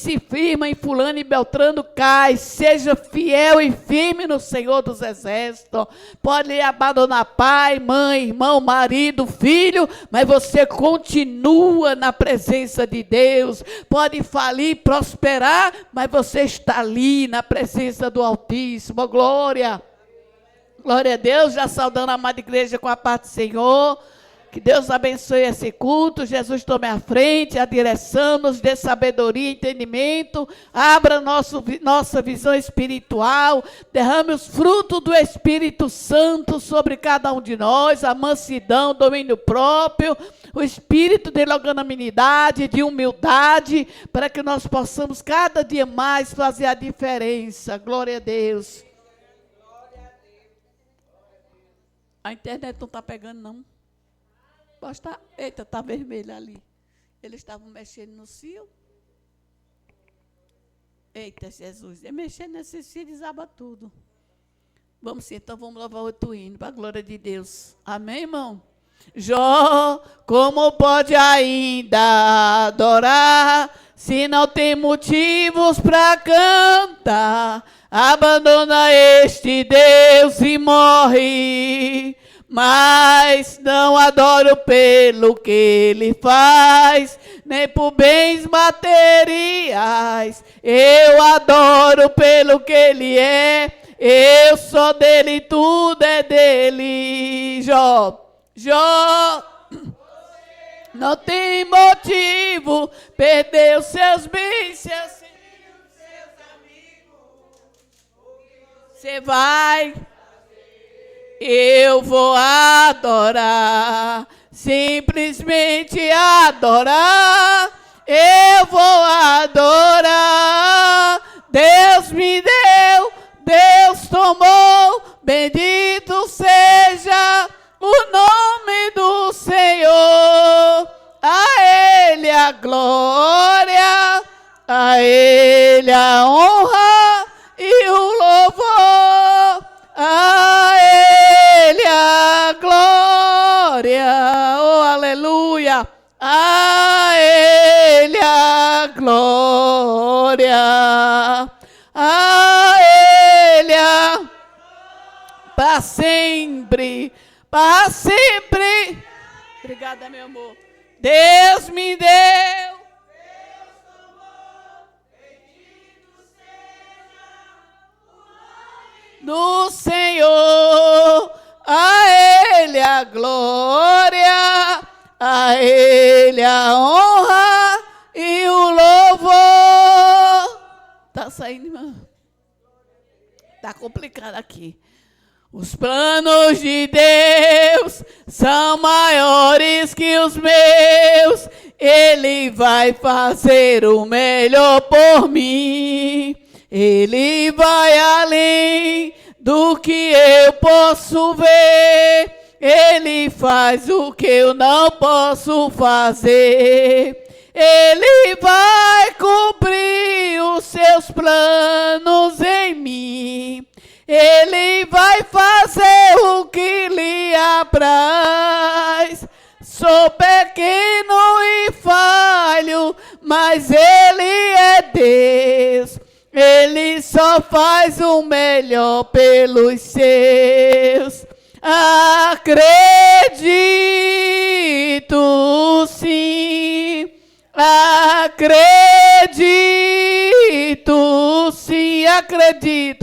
se firma em fulano e beltrano cai. Seja fiel e firme no Senhor dos Exércitos. Pode abandonar pai, mãe, irmão, marido, filho, mas você continua na presença de Deus. Pode falir, prosperar, mas você está ali na presença do Altíssimo. Glória. Glória a Deus. Já saudando a amada igreja com a paz do Senhor. Que Deus abençoe esse culto. Jesus tome a frente, a direção, nos dê sabedoria e entendimento. Abra nossa visão espiritual. Derrame os frutos do Espírito Santo sobre cada um de nós. A mansidão, domínio próprio. O espírito de longanimidade, de humildade. Para que nós possamos cada dia mais fazer a diferença. Glória a Deus. A internet não está pegando, não. Tá, eita, está vermelho ali. Eles estavam mexendo no fio. Eita, Jesus. E mexendo nesse fio desaba tudo. Vamos sim, então vamos louvar outro hino, para a glória de Deus. Amém, irmão? Jó, como pode ainda adorar, se não tem motivos para cantar? Abandona este Deus e morre. Mas não adoro pelo que ele faz, nem por bens materiais. Eu adoro pelo que ele é, eu sou dele, tudo é dele. Jó, não tem motivo, perdeu seus bens, seus filhos, seus amigos. Você vai... Eu vou adorar, simplesmente adorar. Eu vou adorar. Deus me deu, Deus tomou. Bendito seja o nome do Senhor. A Ele a glória, a Ele a honra e o louvor. A Ele a glória, oh aleluia, a Ele a glória, a Ele a para sempre, para sempre. Obrigada, meu amor. Deus me deu. Do Senhor, a Ele a glória, a Ele a honra e o louvor. Tá saindo, irmã? Tá complicado aqui. Os planos de Deus são maiores que os meus. Ele vai fazer o melhor por mim. Ele vai além do que eu posso ver. Ele faz o que eu não posso fazer. Ele vai cumprir os seus planos em mim. Ele vai fazer o que lhe apraz. Sou pequeno e falho, mas Ele é Deus. Ele só faz o melhor pelos seus. Acredito sim, acredito sim, acredito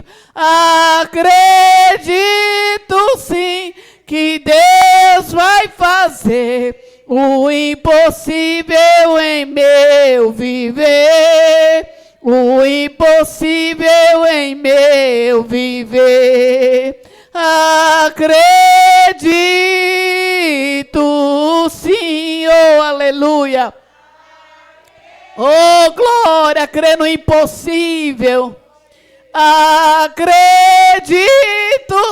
sim que Deus vai fazer o impossível em meu viver. O impossível em meu viver. Acredito sim, oh aleluia. Oh glória, crê no impossível. Acredito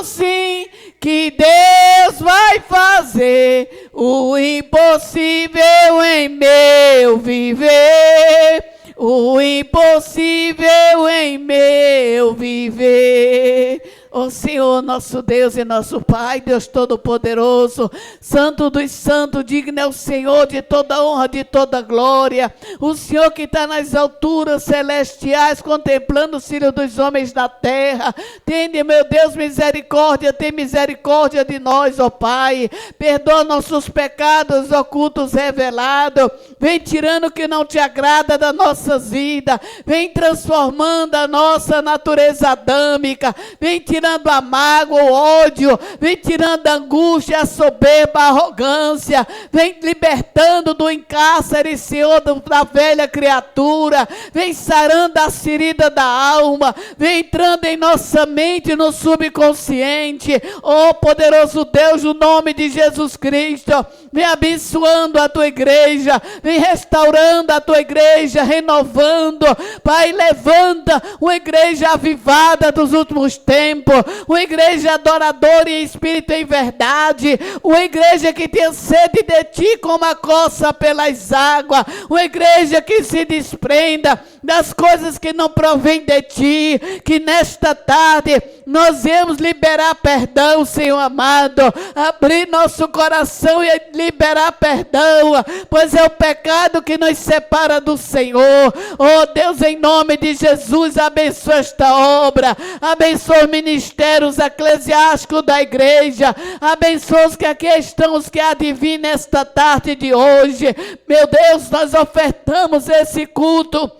sim que Deus vai fazer o impossível em meu viver. O impossível em meu viver. Ó Senhor, nós nosso Deus e nosso Pai, Deus Todo-Poderoso, Santo dos Santos, digno é o Senhor de toda honra, de toda glória. O Senhor que está nas alturas celestiais, contemplando os filhos dos homens da terra. Tende, meu Deus, misericórdia, tem misericórdia de nós, ó Pai. Perdoa nossos pecados ocultos revelados. Vem tirando o que não te agrada das nossas vidas. Vem transformando a nossa natureza adâmica. Vem tirando a mágoa, o ódio. Vem tirando a angústia, a soberba, a arrogância. Vem libertando do encárcere, Senhor, da velha criatura. Vem sarando as feridas da alma. Vem entrando em nossa mente, no subconsciente. Oh, poderoso Deus, no nome de Jesus Cristo. Vem abençoando a tua igreja. Vem restaurando a tua igreja, renovando. Pai, levanta uma igreja avivada dos últimos tempos. Uma igreja adoradora em espírito e em verdade. Uma igreja que tem sede de ti como a coça pelas águas. Uma igreja que se desprenda das coisas que não provém de ti. Que nesta tarde nós viemos liberar perdão, Senhor amado. Abrir nosso coração e liberar perdão, pois é o pecado que nos separa do Senhor. Oh Deus, em nome de Jesus, abençoa esta obra. Abençoa os ministérios eclesiásticos da igreja. Abençoa os que aqui estão, os que adivinham nesta tarde de hoje. Meu Deus, nós ofertamos esse culto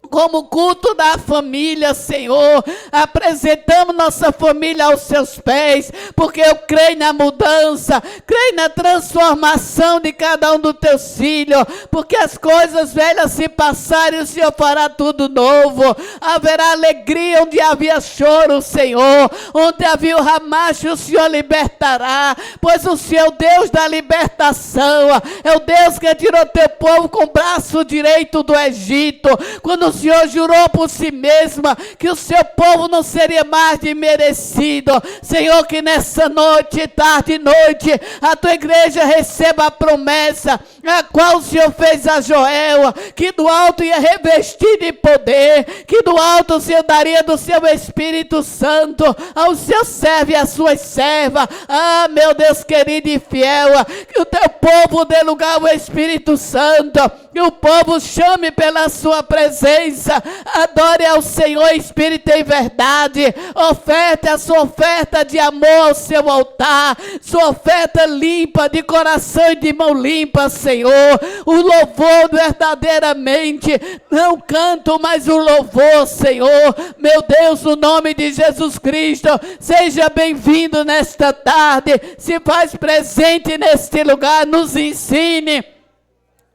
como culto da família, Senhor. Apresentamos nossa família aos seus pés, porque eu creio na mudança, creio na transformação de cada um dos teus filhos, porque as coisas velhas se passarem, o Senhor fará tudo novo. Haverá alegria onde havia choro, Senhor. Onde havia o ramacho, o Senhor libertará, pois o Senhor é o Deus da libertação. É o Deus que tirou teu povo com o braço direito do Egito, quando o Senhor jurou por si mesma que o seu povo não seria mais de merecido. Senhor, que nessa noite, tarde e noite, a tua igreja receba a promessa a qual o Senhor fez a Joel, que do alto ia revestir de poder, que do alto o Senhor daria do seu Espírito Santo ao seu servo e às suas servas. Ah, meu Deus querido e fiel, que o teu povo dê lugar ao Espírito Santo, que o povo chame pela sua presença, adore ao Senhor em espírito e em verdade, oferte a sua oferta de amor ao seu altar, sua oferta limpa, de coração e de mão limpa, Senhor. O louvor verdadeiramente, não canto, mas o louvor, Senhor. Meu Deus, no nome de Jesus Cristo, seja bem-vindo nesta tarde, se faz presente neste lugar, nos ensine,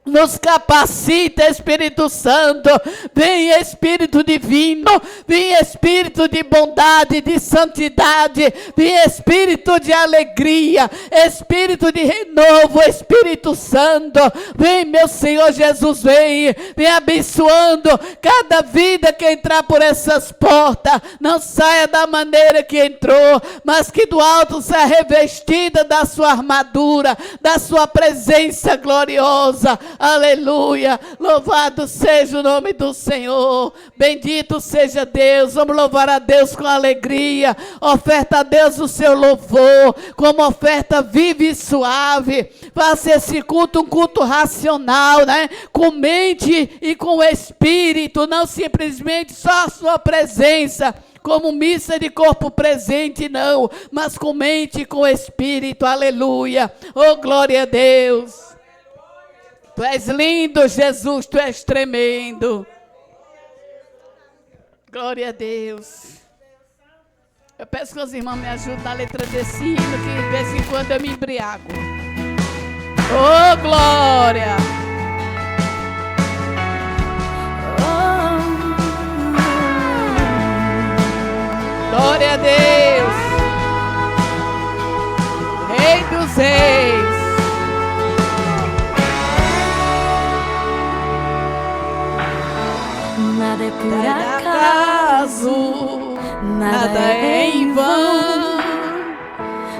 nos capacita, Espírito Santo. Vem Espírito divino, vem Espírito de bondade, de santidade, vem Espírito de alegria, Espírito de renovo, Espírito Santo. Vem, meu Senhor Jesus, vem abençoando cada vida que entrar por essas portas. Não saia da maneira que entrou, mas que do alto seja revestida da sua armadura, da sua presença gloriosa. Aleluia, louvado seja o nome do Senhor, bendito seja Deus. Vamos louvar a Deus com alegria, oferta a Deus o seu louvor, como oferta viva e suave. Faça esse culto um culto racional, né? Com mente e com espírito, não simplesmente só a sua presença, como missa de corpo presente, não, mas com mente e com espírito. Aleluia, oh glória a Deus. Tu és lindo, Jesus, tu és tremendo. Glória a Deus. Eu peço que os irmãos me ajudem na letra desse hino, que de vez em quando eu me embriago. Oh, glória! Glória a Deus. Rei dos reis. Nada é por acaso, nada é em vão.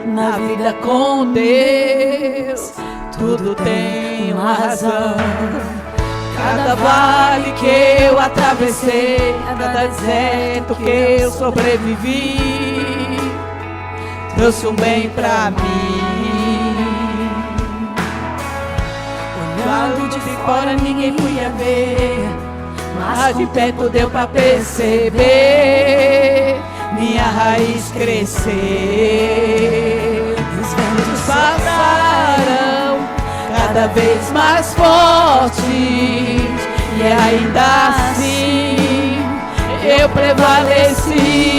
Na vida com Deus, tudo tem uma razão. Cada vale que eu atravessei, cada deserto que eu sobrevivi, trouxe um bem pra mim. Olhando de fora ninguém podia ver, mas de perto deu pra perceber minha raiz crescer. Os ventos passaram cada vez mais fortes e ainda assim eu prevaleci.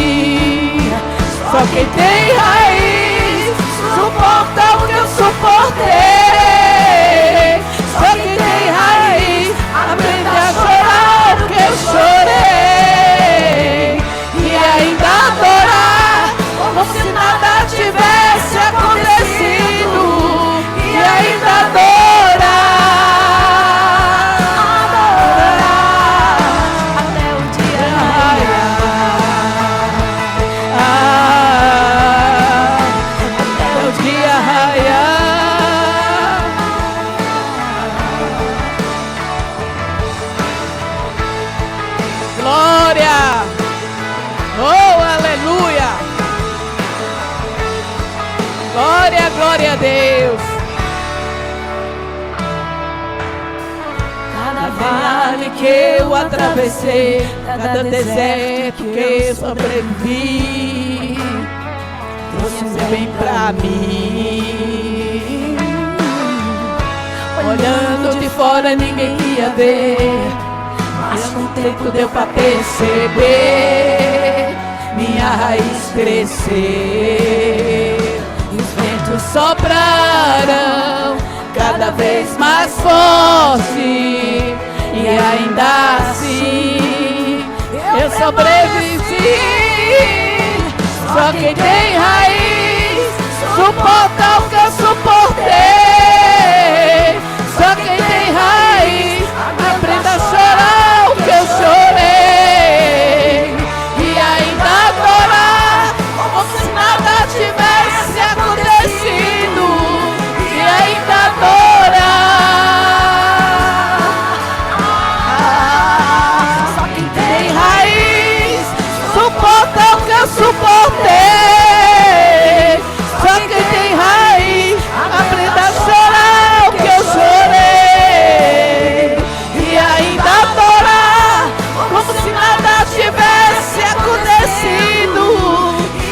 Só quem tem raiz suporta o que eu suportei. Só quem tem raiz aprende a chorar o que eu chorei. E ainda adorar como se nada tivesse acontecido. E ainda adorar até o dia raiar. Até o dia raiar. Glória! Oh, aleluia! Glória, glória a Deus! Cada vale que eu atravessei, cada deserto que eu sobrevivi, trouxe um bem pra mim. Olhando de fora ninguém ia ver, mas com o tempo deu pra perceber minha raiz crescer. E os ventos sopraram cada vez mais forte e ainda assim eu sobrevivi. Só quem tem raiz suporta o que eu suportei. Só quem tem raiz aprenda a chorar o que eu chorei. E ainda adorar como se nada tivesse acontecido. E ainda adorar. Só quem tem raiz suporta o que eu suportei. Só quem tem raiz aprenda a chorar o que eu chorei. E ainda adorar como se nada tivesse acontecido.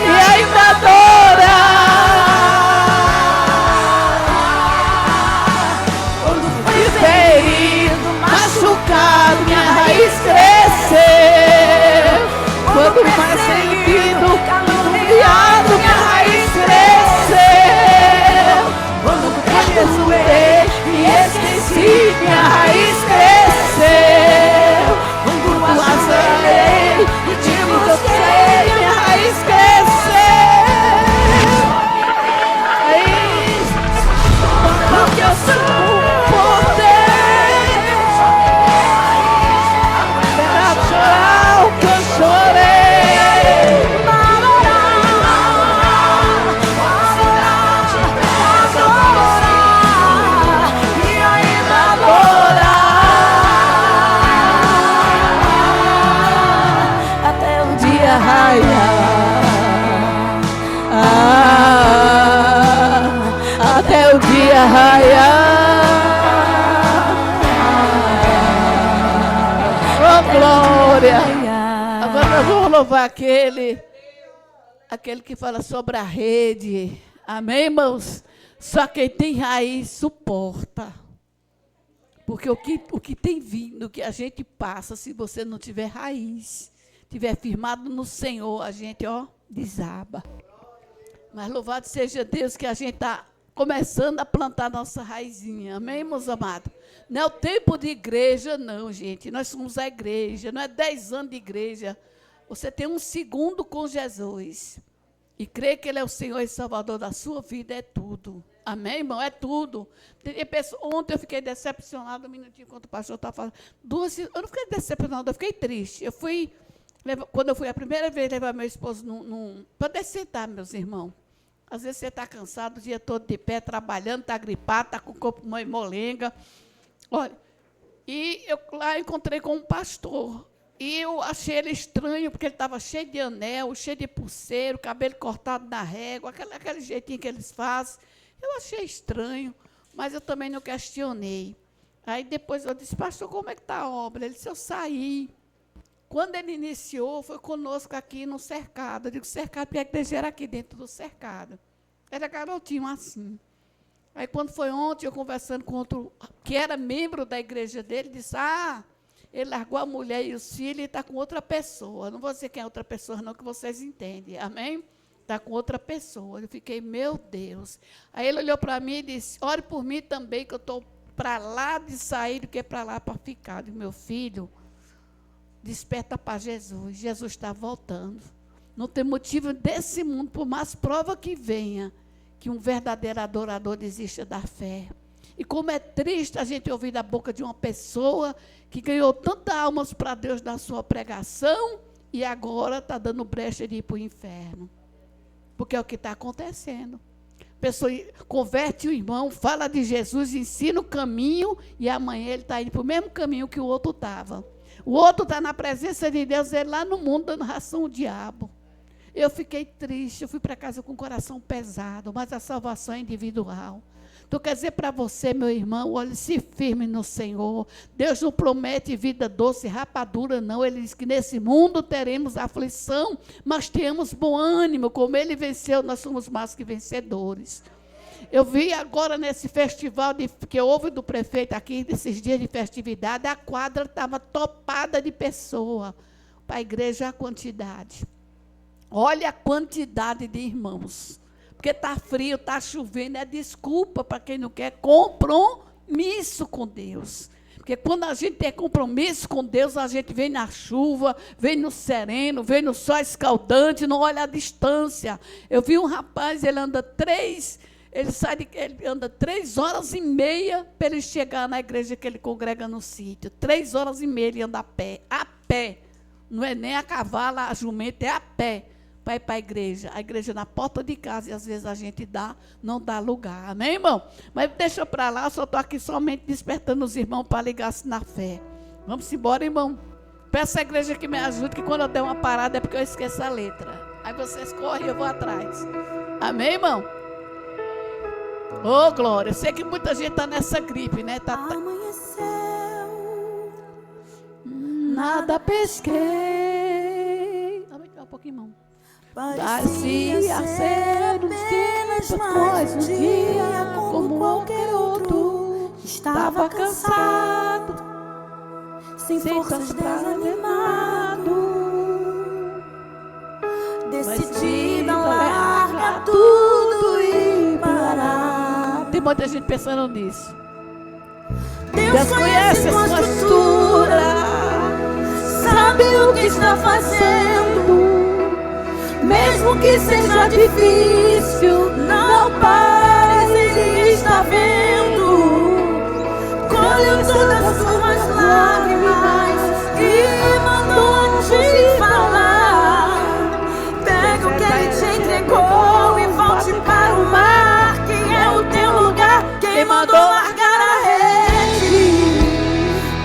E ainda adorar. Quando fui ferido, machucado, minha raiz cresceu. Quando mais sentido, caluniado, minha raiz cresceu. Quando rejeitei e esqueci, minha raiz cresceu. Quando azarei e te gostei, minha raiz cresceu. Raiz, porque eu suportei. Para chorar o que eu chorei. Até o dia raiar. Oh, glória! Agora nós vamos louvar aquele que fala sobre a rede. Amém, irmãos? Só quem tem raiz suporta. Porque o que tem vindo, o que a gente passa, se você não tiver raiz, tiver firmado no Senhor, a gente, desaba. Mas louvado seja Deus que a gente está começando a plantar nossa raizinha. Amém, meus amados? Não é o tempo de igreja, não, gente. Nós somos a igreja, não é 10 anos de igreja. Você tem um segundo com Jesus. E crer que Ele é o Senhor e Salvador da sua vida é tudo. Amém, irmão? É tudo. Ontem eu fiquei decepcionada, um minutinho, enquanto o pastor estava falando. Eu não fiquei decepcionada, eu fiquei triste. Quando eu fui a primeira vez levar meu esposo para descer, meus irmãos. Às vezes você está cansado o dia todo de pé, trabalhando, está gripado, está com o corpo molenga. Olha, e eu lá encontrei com um pastor. E eu achei ele estranho, porque ele estava cheio de anel, cheio de pulseiro, cabelo cortado na régua, aquele jeitinho que eles fazem. Eu achei estranho, mas eu também não questionei. Aí depois eu disse, pastor, como é que está a obra? Ele disse, eu saí. Quando ele iniciou, foi conosco aqui no cercado. Eu digo, cercado, porque a igreja era aqui dentro do cercado. Era garotinho assim. Aí quando foi ontem, eu conversando com outro, que era membro da igreja dele, disse, ele largou a mulher e os filhos e está com outra pessoa. Não vou dizer quem é outra pessoa, não, que vocês entendem. Amém? Está com outra pessoa. Eu fiquei, meu Deus. Aí ele olhou para mim e disse, ore por mim também, que eu estou para lá de sair do que para lá para ficar. Eu digo, meu filho, desperta para Jesus. Jesus está voltando. Não tem motivo desse mundo, por mais prova que venha, que um verdadeiro adorador desista da fé. E como é triste a gente ouvir da boca de uma pessoa que ganhou tantas almas para Deus na sua pregação e agora está dando brecha de ir para o inferno. Porque é o que está acontecendo. A pessoa converte o irmão, fala de Jesus, ensina o caminho e amanhã ele está indo para o mesmo caminho que o outro estava. O outro está na presença de Deus, ele lá no mundo dando ração ao diabo. Eu fiquei triste, eu fui para casa com o coração pesado, mas a salvação é individual. Então, quer dizer para você, meu irmão, olhe, se firme no Senhor. Deus não promete vida doce, rapadura, não. Ele diz que nesse mundo teremos aflição, mas temos bom ânimo. Como Ele venceu, nós somos mais que vencedores. Eu vi agora nesse festival que houve do prefeito aqui, nesses dias de festividade, a quadra estava topada de pessoas. Para a igreja, a quantidade. Olha a quantidade de irmãos. Porque está frio, está chovendo, é desculpa para quem não quer compromisso com Deus. Porque quando a gente tem compromisso com Deus, a gente vem na chuva, vem no sereno, vem no sol escaldante, não olha a distância. Eu vi um rapaz, ele anda 3 horas e meia para ele chegar na igreja que ele congrega no sítio. 3 horas e meia ele anda a pé. Não é nem a cavalo, a jumenta, é a pé. Para ir para a igreja na porta de casa, e às vezes a gente não dá lugar, amém, irmão? Mas deixa para lá, eu só estou aqui somente despertando os irmãos para ligar-se na fé. Vamos embora, irmão? Peço à igreja que me ajude, que quando eu der uma parada é porque eu esqueço a letra. Aí vocês correm e eu vou atrás. Amém, irmão? Ô, glória, eu sei que muita gente está nessa gripe, né? Amanheceu, nada pesquei. Um pouquinho, irmão. parecia ser apenas mais um dia como qualquer outro. Estava cansado, sem forças, desanimado, decidido a largar tudo e parar. Tem muita gente pensando nisso. Deus conhece sua estrutura, sabe o que está fazendo. Mesmo que seja difícil, não pares, Ele está vendo. Colheu todas as suas lágrimas e mandou te falar. Pega o que Ele te entregou e volte para o mar, que é o teu lugar. Quem mandou largar a rede?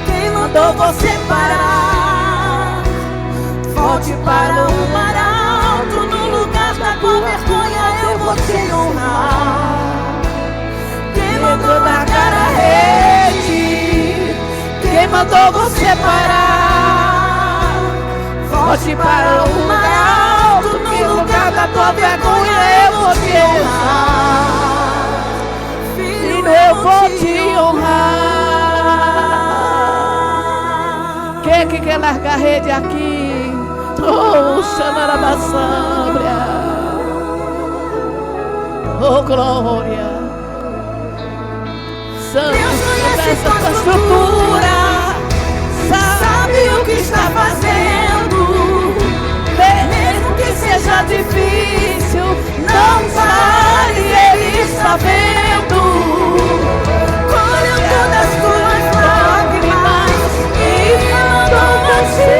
Quem mandou você parar? Volte para o mar alto, no lugar da tua vergonha eu vou te honrar. Quem mandou largar a rede? Quem mandou você parar? Volte para o mar alto, no lugar da tua vergonha eu vou te honrar. Filho, eu vou te honrar. Quem é que quer largar a rede aqui? Oh, Xanarabassámbria. Oh, glória. Santo, Deus conhece essa tua estrutura, sabe o que está fazendo. Mesmo que seja difícil, não pare, Ele está vendo. Colheu todas as tuas lágrimas e mandou te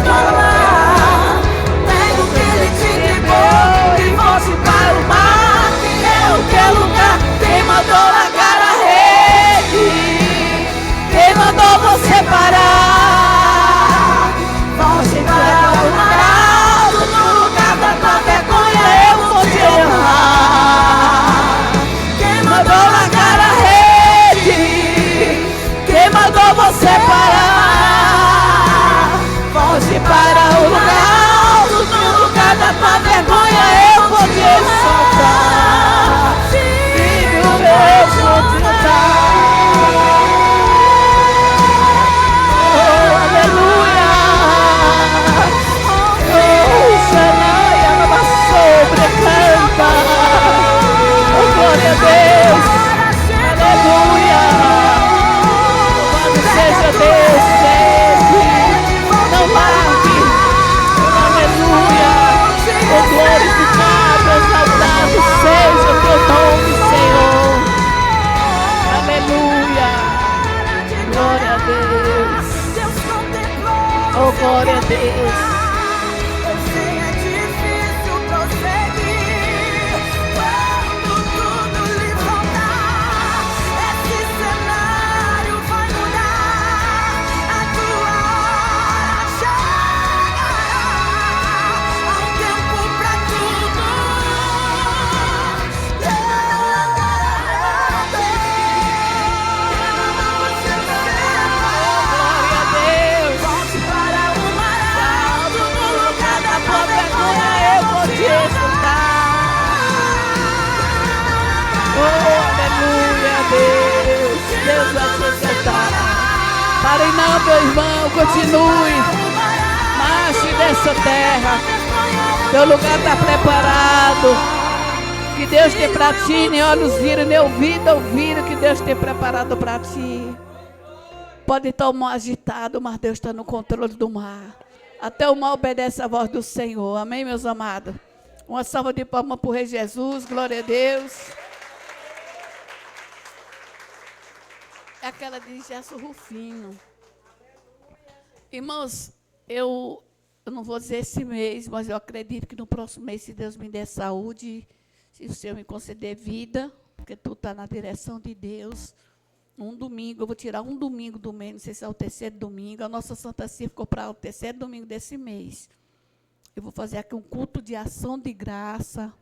falar. Pega o que Ele te entregou e volte para o mar, que é o teu lugar. Quem mandou largar a rede? Quem mandou você parar? glória a Deus. Eu sei, é difícil prosseguir quando tudo lhe faltar. Esse cenário vai mudar, a tua hora chegará. Há um tempo pra tudo. Glória a Deus. Volte para o mar alto, no lugar da Tua vergonha eu vou te exultar. Oh, aleluia, Deus. Deus vai te exultar. Pare não, meu irmão, continue. Marche dessa terra. Teu lugar está preparado. Que Deus tem para ti, nem olhos viram, nem ouvido ouviram que Deus tem preparado para ti. Pode estar o mar agitado, mas Deus está no controle do mar. Até o mar obedece à voz do Senhor. Amém, meus amados? Uma salva de palmas para o Rei Jesus. Glória a Deus. É aquela de Gerson Rufino. Irmãos, eu não vou dizer esse mês, mas eu acredito que no próximo mês, se Deus me der saúde, se o Senhor me conceder vida, porque tudo está na direção de Deus. Um domingo, eu vou tirar um domingo do mês, não sei se é o terceiro domingo. A nossa Santa Ceia ficou para o terceiro domingo desse mês. Eu vou fazer aqui um culto de ação de graça,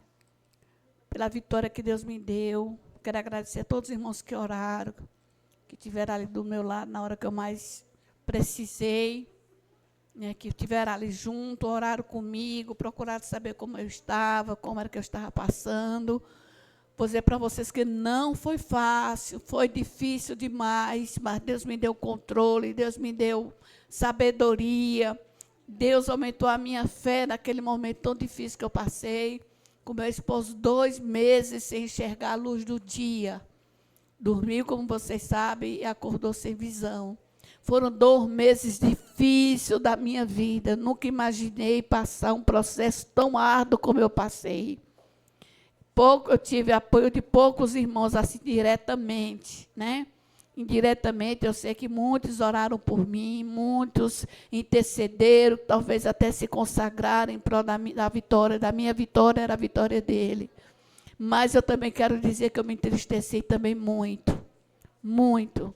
pela vitória que Deus me deu. Quero agradecer a todos os irmãos que oraram, que estiveram ali do meu lado na hora que eu mais precisei, né, que estiveram ali junto, oraram comigo, procuraram saber como eu estava, como era que eu estava passando. Vou dizer para vocês que não foi fácil, foi difícil demais, mas Deus me deu controle, Deus me deu sabedoria, Deus aumentou a minha fé naquele momento tão difícil que eu passei, com meu esposo 2 meses sem enxergar a luz do dia. Dormiu, como vocês sabem, e acordou sem visão. Foram 2 meses difíceis da minha vida. Nunca imaginei passar um processo tão árduo como eu passei. Eu tive apoio de poucos irmãos, assim, diretamente, né? Indiretamente, eu sei que muitos oraram por mim, muitos intercederam, talvez até se consagraram em prol da vitória. Da minha vitória era a vitória dele. Mas eu também quero dizer que eu me entristeci também muito, muito.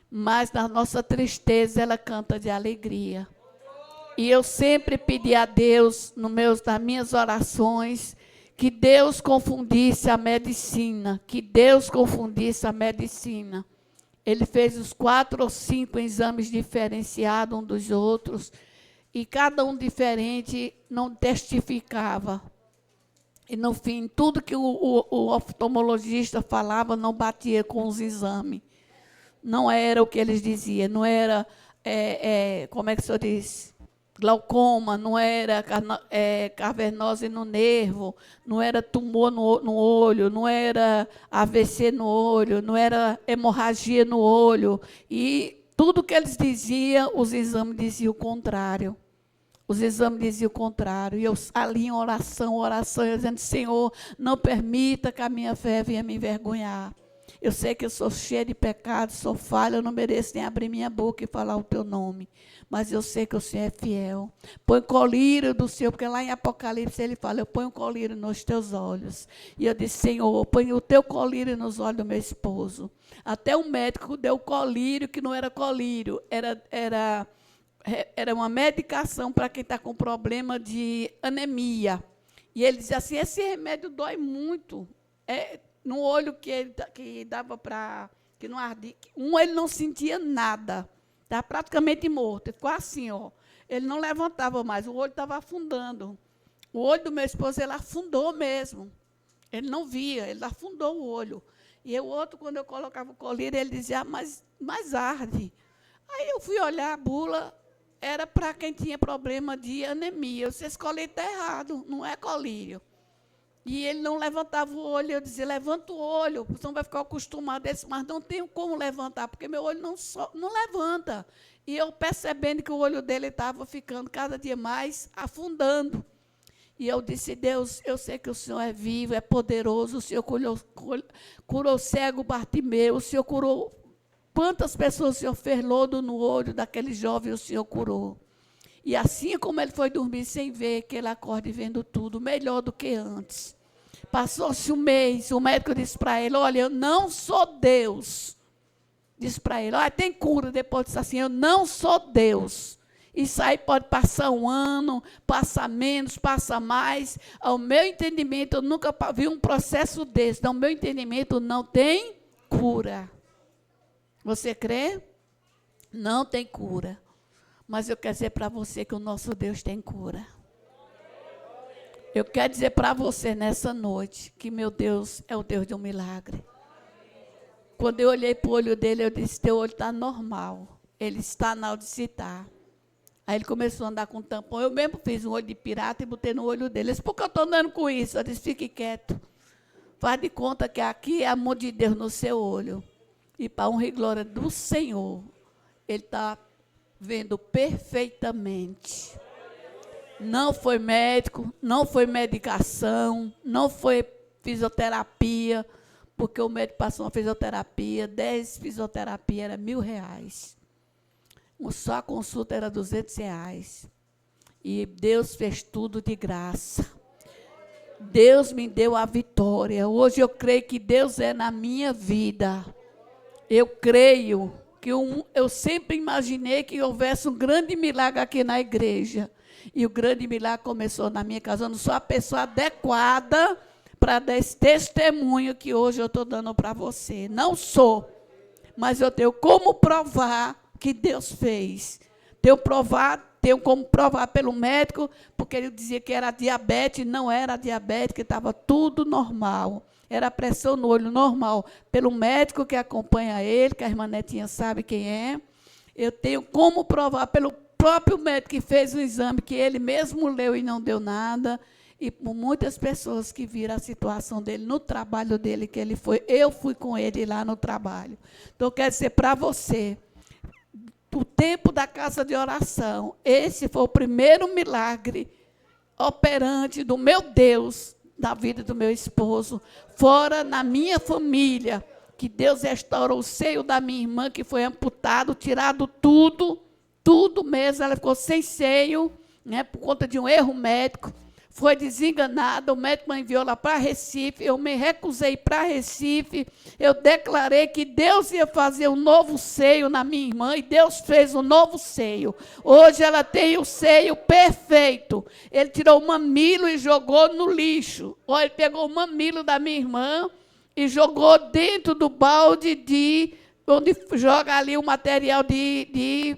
Mas na nossa tristeza, ela canta de alegria. E eu sempre pedi a Deus, nas minhas orações, que Deus confundisse a medicina, que Deus confundisse a medicina. Ele fez os 4 ou 5 exames diferenciados um dos outros, e cada um diferente não testificava. E, no fim, tudo que o oftalmologista falava não batia com os exames. Não era o que eles diziam, não era, como é que o senhor diz? Glaucoma, não era cavernose no nervo, não era tumor no olho, não era AVC no olho, não era hemorragia no olho. E tudo que eles diziam, os exames diziam o contrário. Os exames diziam o contrário. E eu ali em oração, eu dizendo, Senhor, não permita que a minha fé venha me envergonhar. Eu sei que eu sou cheia de pecados, sou falha, eu não mereço nem abrir minha boca e falar o teu nome. Mas eu sei que o Senhor é fiel. Põe colírio do Senhor, porque lá em Apocalipse ele fala, eu ponho um colírio nos teus olhos. E eu disse, Senhor, põe o teu colírio nos olhos do meu esposo. Até o médico deu colírio, que não era colírio, era uma medicação para quem está com problema de anemia. E ele dizia assim, esse remédio dói muito. No olho que dava para... que não ardia. Ele não sentia nada. Estava praticamente morto. Ele ficou assim, ó. Ele não levantava mais. O olho estava afundando. O olho do meu esposo, ele afundou mesmo. Ele não via, ele afundou o olho. E o outro, quando eu colocava o colírio, ele dizia, mas arde. Aí eu fui olhar a bula, era para quem tinha problema de anemia. Você escolheu está errado, não é colírio. E ele não levantava o olho, eu dizia, levanta o olho, você não vai ficar acostumado a isso, mas não tenho como levantar, porque meu olho não levanta. E eu percebendo que o olho dele estava ficando cada dia mais afundando. E eu disse, Deus, eu sei que o Senhor é vivo, é poderoso, o Senhor curou o cego Bartimeu, o Senhor curou quantas pessoas o Senhor fez lodo no olho daquele jovem, o Senhor curou. E assim como ele foi dormir sem ver, que ele acorda vendo tudo, melhor do que antes. Passou-se um mês, o médico disse para ele, olha, eu não sou Deus. Disse para ele, olha, tem cura. Depois disse assim, eu não sou Deus. Isso aí pode passar um ano, passa menos, passa mais. Ao meu entendimento, eu nunca vi um processo desse. Ao meu entendimento, não tem cura. Você crê? Não tem cura. Mas eu quero dizer para você que o nosso Deus tem cura. Eu quero dizer para você nessa noite que meu Deus é o Deus de um milagre. Quando eu olhei para o olho dele, eu disse, teu olho está normal. Ele está na hora de citar. Aí ele começou a andar com tampão. Eu mesmo fiz um olho de pirata e botei no olho dele. Ele disse, por que eu estou andando com isso? Eu disse, fique quieto. Faz de conta que aqui é a mão de Deus no seu olho. E para a honra e glória do Senhor, ele está vendo perfeitamente. Não foi médico, não foi medicação, não foi fisioterapia, porque o médico passou uma fisioterapia, 10 fisioterapias era R$1.000. Só a consulta era R$200. E Deus fez tudo de graça. Deus me deu a vitória. Hoje eu creio que Deus é na minha vida. Eu creio que eu sempre imaginei que houvesse um grande milagre aqui na igreja. E o grande milagre começou na minha casa. Eu não sou a pessoa adequada para dar esse testemunho que hoje eu estou dando para você. Não sou. Mas eu tenho como provar que Deus fez. Tenho como provar pelo médico, porque ele dizia que era diabetes, não era diabetes, que estava tudo normal. Era a pressão no olho normal. Pelo médico que acompanha ele, que a irmã Netinha sabe quem é. Eu tenho como provar pelo próprio médico que fez o exame, que ele mesmo leu e não deu nada. E por muitas pessoas que viram a situação dele no trabalho dele, que ele foi. Eu fui com ele lá no trabalho. Então, eu quero dizer para você, o tempo da casa de oração, esse foi o primeiro milagre operante do meu Deus, da vida do meu esposo, fora na minha família, que Deus restaurou o seio da minha irmã, que foi amputado, tirado tudo mesmo, ela ficou sem seio, né, por conta de um erro médico, foi desenganada, o médico me enviou lá para Recife, eu me recusei para Recife, eu declarei que Deus ia fazer um novo seio na minha irmã, e Deus fez um novo seio. Hoje ela tem o seio perfeito. Ele tirou o mamilo e jogou no lixo. Ele pegou o mamilo da minha irmã e jogou dentro do balde onde joga ali o material de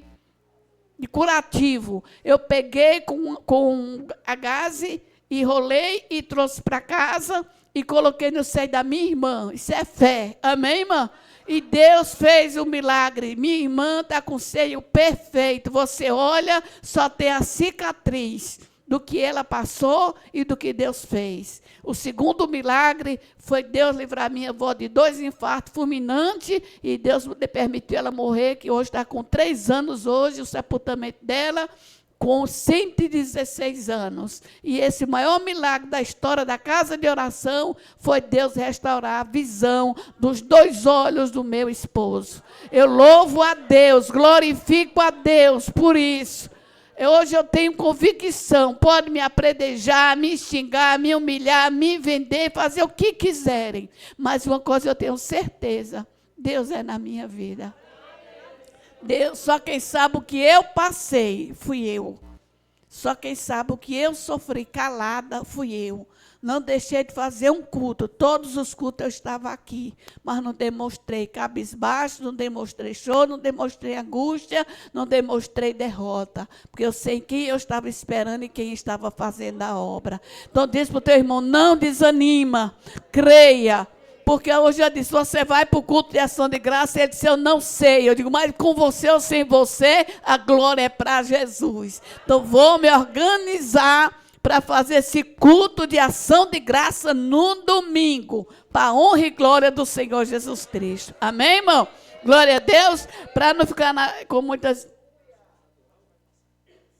curativo. Eu peguei com a gaze, enrolei e trouxe para casa e coloquei no seio da minha irmã. Isso é fé. Amém, irmã? E Deus fez um milagre. Minha irmã está com o seio perfeito. Você olha, só tem a cicatriz do que ela passou e do que Deus fez. O segundo milagre foi Deus livrar minha avó de 2 infartos fulminantes e Deus permitiu ela morrer, que hoje está com 3 anos hoje, o sepultamento dela, com 116 anos. E esse maior milagre da história da casa de oração foi Deus restaurar a visão dos 2 olhos do meu esposo. Eu louvo a Deus, glorifico a Deus por isso. Hoje eu tenho convicção, pode me apredejar, me xingar, me humilhar, me vender, fazer o que quiserem. Mas uma coisa eu tenho certeza, Deus é na minha vida. Deus, só quem sabe o que eu passei, fui eu. Só quem sabe o que eu sofri calada, fui eu. Não deixei de fazer um culto. Todos os cultos eu estava aqui. Mas não demonstrei cabisbaixo, não demonstrei choro, não demonstrei angústia, não demonstrei derrota. Porque eu sei quem eu estava esperando e quem estava fazendo a obra. Então diz para o teu irmão, não desanima, creia. Porque hoje eu disse, você vai para o culto de ação de graça, ele disse, eu não sei. Eu digo, mas com você ou sem você, a glória é para Jesus. Então vou me organizar para fazer esse culto de ação de graça no domingo, para a honra e glória do Senhor Jesus Cristo. Amém, irmão? Glória a Deus, para não ficar com muitas...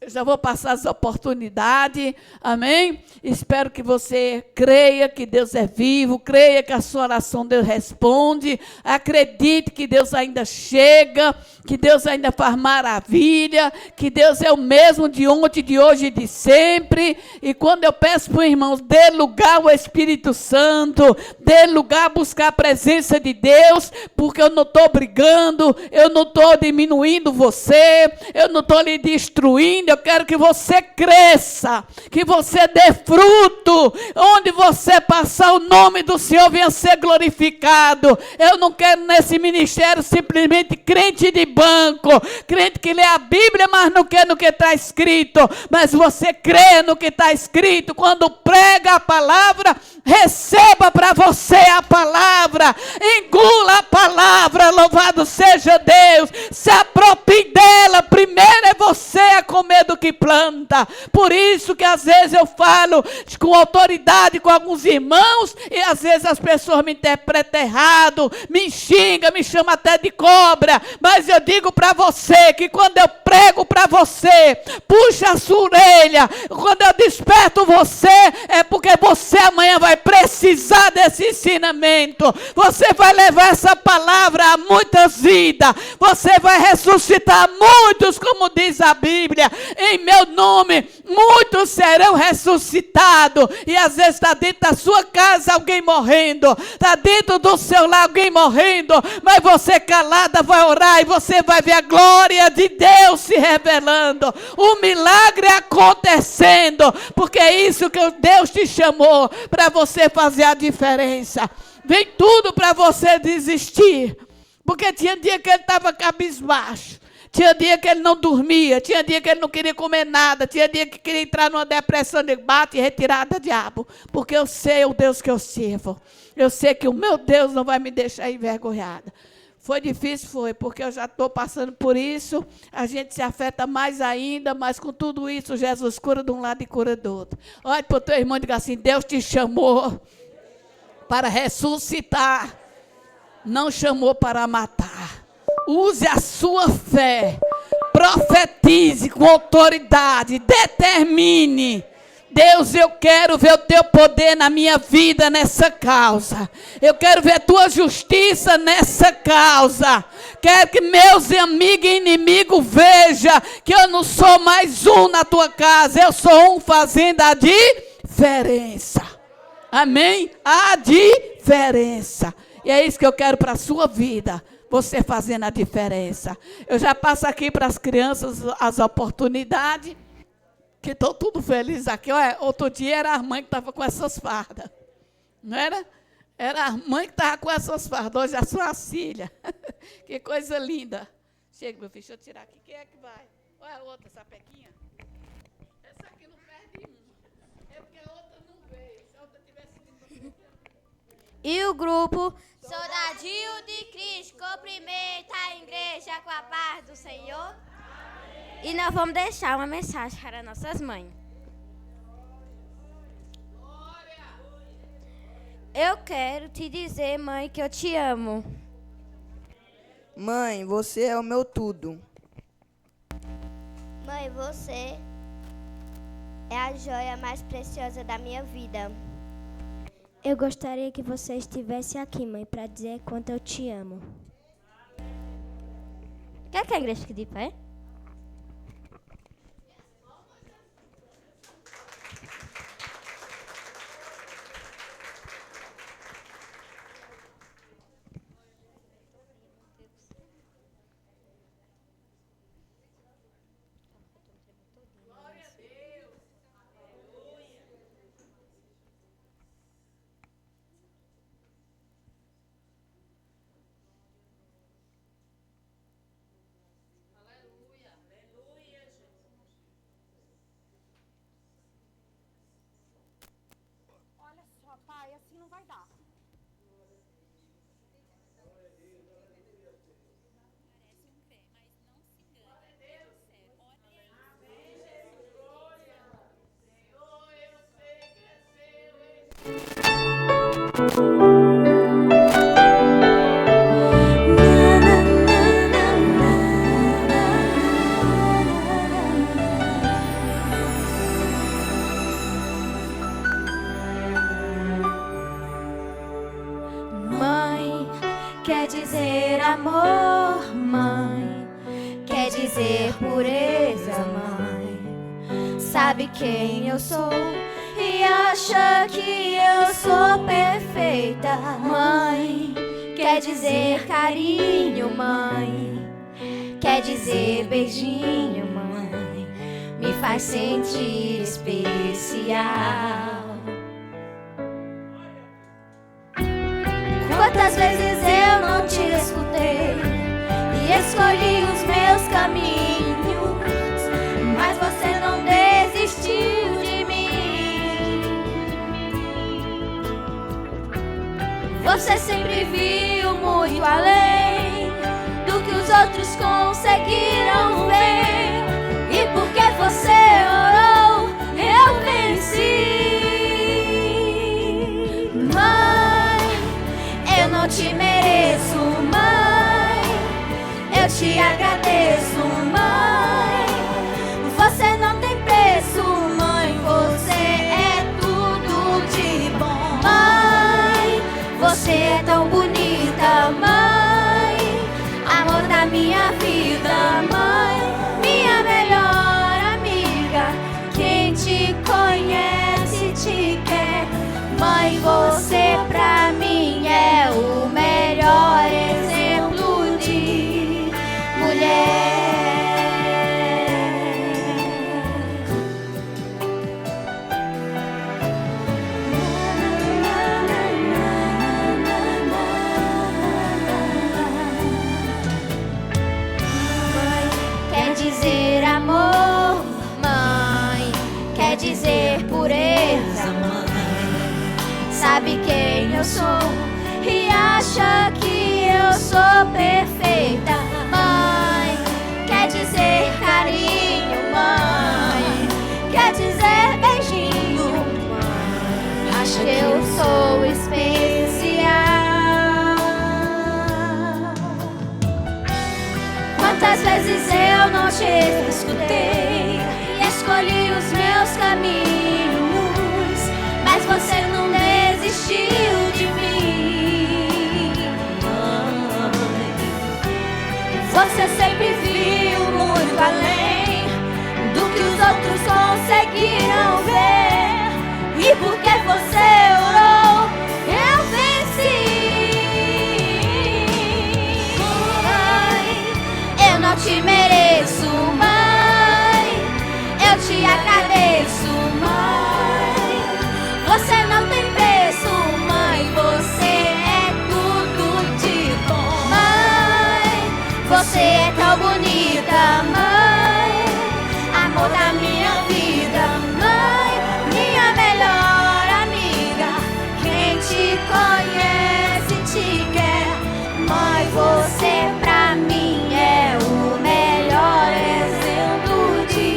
Eu já vou passar as oportunidades, amém? Espero que você creia que Deus é vivo, creia que a sua oração Deus responde, acredite que Deus ainda chega, que Deus ainda faz maravilha, que Deus é o mesmo de ontem, de hoje e de sempre. E quando eu peço para os irmãos, dê lugar ao Espírito Santo, dê lugar a buscar a presença de Deus, porque eu não estou brigando, eu não estou diminuindo você, eu não estou lhe destruindo. Eu quero que você cresça, que você dê fruto, onde você passar, o nome do Senhor venha ser glorificado. Eu não quero nesse ministério simplesmente crente de banco, crente que lê a Bíblia, mas não quer no que está escrito, mas você crê no que está escrito. Quando prega a palavra, receba para você a palavra, engula a palavra, louvado seja Deus, se aproprie dela. Primeiro é você a comer do que planta. Por isso que às vezes eu falo com autoridade com alguns irmãos e às vezes as pessoas me interpretam errado, me xingam, me chamam até de cobra, mas eu digo para você que quando eu prego para você, puxa a sua orelha, quando eu desperto você, é porque você amanhã vai precisar desse ensinamento, você vai levar essa palavra a muitas vidas, você vai ressuscitar muitos, como diz a Bíblia, em meu nome, muitos serão ressuscitados. E às vezes está dentro da sua casa alguém morrendo, está dentro do seu lar alguém morrendo, mas você calada vai orar e você vai ver a glória de Deus se revelando, o milagre acontecendo, porque é isso que Deus te chamou, para você fazer a diferença. Vem tudo para você desistir, porque tinha dia que ele estava cabisbaixo, tinha dia que ele não dormia, tinha dia que ele não queria comer nada, tinha dia que queria entrar numa depressão de bate e retirada, diabo, porque eu sei o Deus que eu sirvo, eu sei que o meu Deus não vai me deixar envergonhada. Foi difícil, foi, porque eu já estou passando por isso, a gente se afeta mais ainda, mas com tudo isso, Jesus cura de um lado e cura do outro. Olha para o teu irmão e diga assim: Deus te chamou para ressuscitar, não chamou para matar. Use a sua fé, profetize com autoridade, determine. Deus, eu quero ver o teu poder na minha vida nessa causa. Eu quero ver a tua justiça nessa causa. Quero que meus amigos e inimigos vejam que eu não sou mais um na tua casa. Eu sou um fazendo a diferença. Amém? A diferença. E é isso que eu quero para a sua vida. Você fazendo a diferença. Eu já passo aqui para as crianças as oportunidades. Que estão tudo felizes aqui. Olha, outro dia era a mãe que estava com essas fardas. Não era? Era a mãe que estava com essas fardas. Hoje é sua filha. Que coisa linda. Chega, meu filho, deixa eu tirar aqui. Quem é que vai? Olha a outra, essa pequinha. Essa aqui não perde uma. É porque a outra não veio. Se a outra tivesse... E o grupo Soldadinho de Cristo cumprimenta a igreja com a paz do Senhor. E nós vamos deixar uma mensagem para nossas mães. Eu quero te dizer, mãe, que eu te amo. Mãe, você é o meu tudo. Mãe, você é a joia mais preciosa da minha vida. Eu gostaria que você estivesse aqui, mãe, para dizer quanto eu te amo. Quer que a igreja fique de pé? amor, mãe. Quer dizer pureza, mãe. Sabe quem eu sou e acha que eu sou perfeita, mãe. Quer dizer carinho, mãe. Quer dizer beijinho, mãe. Me faz sentir especial. Quantas vezes eu não te escutei e escolhi os meus caminhos, mas você não desistiu de mim. Você sempre viu muito além do que os outros conseguiram ver. E porque você orou, eu venci. Mãe, eu não te mereço, mãe. Eu te agradeço, mãe. Você não tem preço, mãe. Você é tudo de bom, mãe. Você é tão bonita, mãe. Amor da minha vida, mãe. Minha melhor amiga. Quem te conhece te quer. Mãe, você pra mim é o melhor exemplo de mulher. Mãe, quer dizer amor, mãe. Quer dizer pureza, mãe. Sabe quem eu sou e acha que eu sou perfeita, mãe. Quer dizer carinho, mãe. Quer dizer beijinho, mãe. Acha que eu sou especial. Quantas vezes eu não te escutei e escolhi os meus caminhos, mas você não desistiu de mim, mãe. Você sempre viu muito além do que os outros conseguiram ver. E porque você orou, eu venci. Mãe, eu não te mereço, mãe. Eu te agradeço, mãe. Você não tem preço, mãe. Você é tudo de bom, mãe. Você é tão bonita, mãe. Amor da minha vida, mãe. Minha melhor amiga. Quem te conhece te quer. Mãe, você pra mim é o melhor exemplo de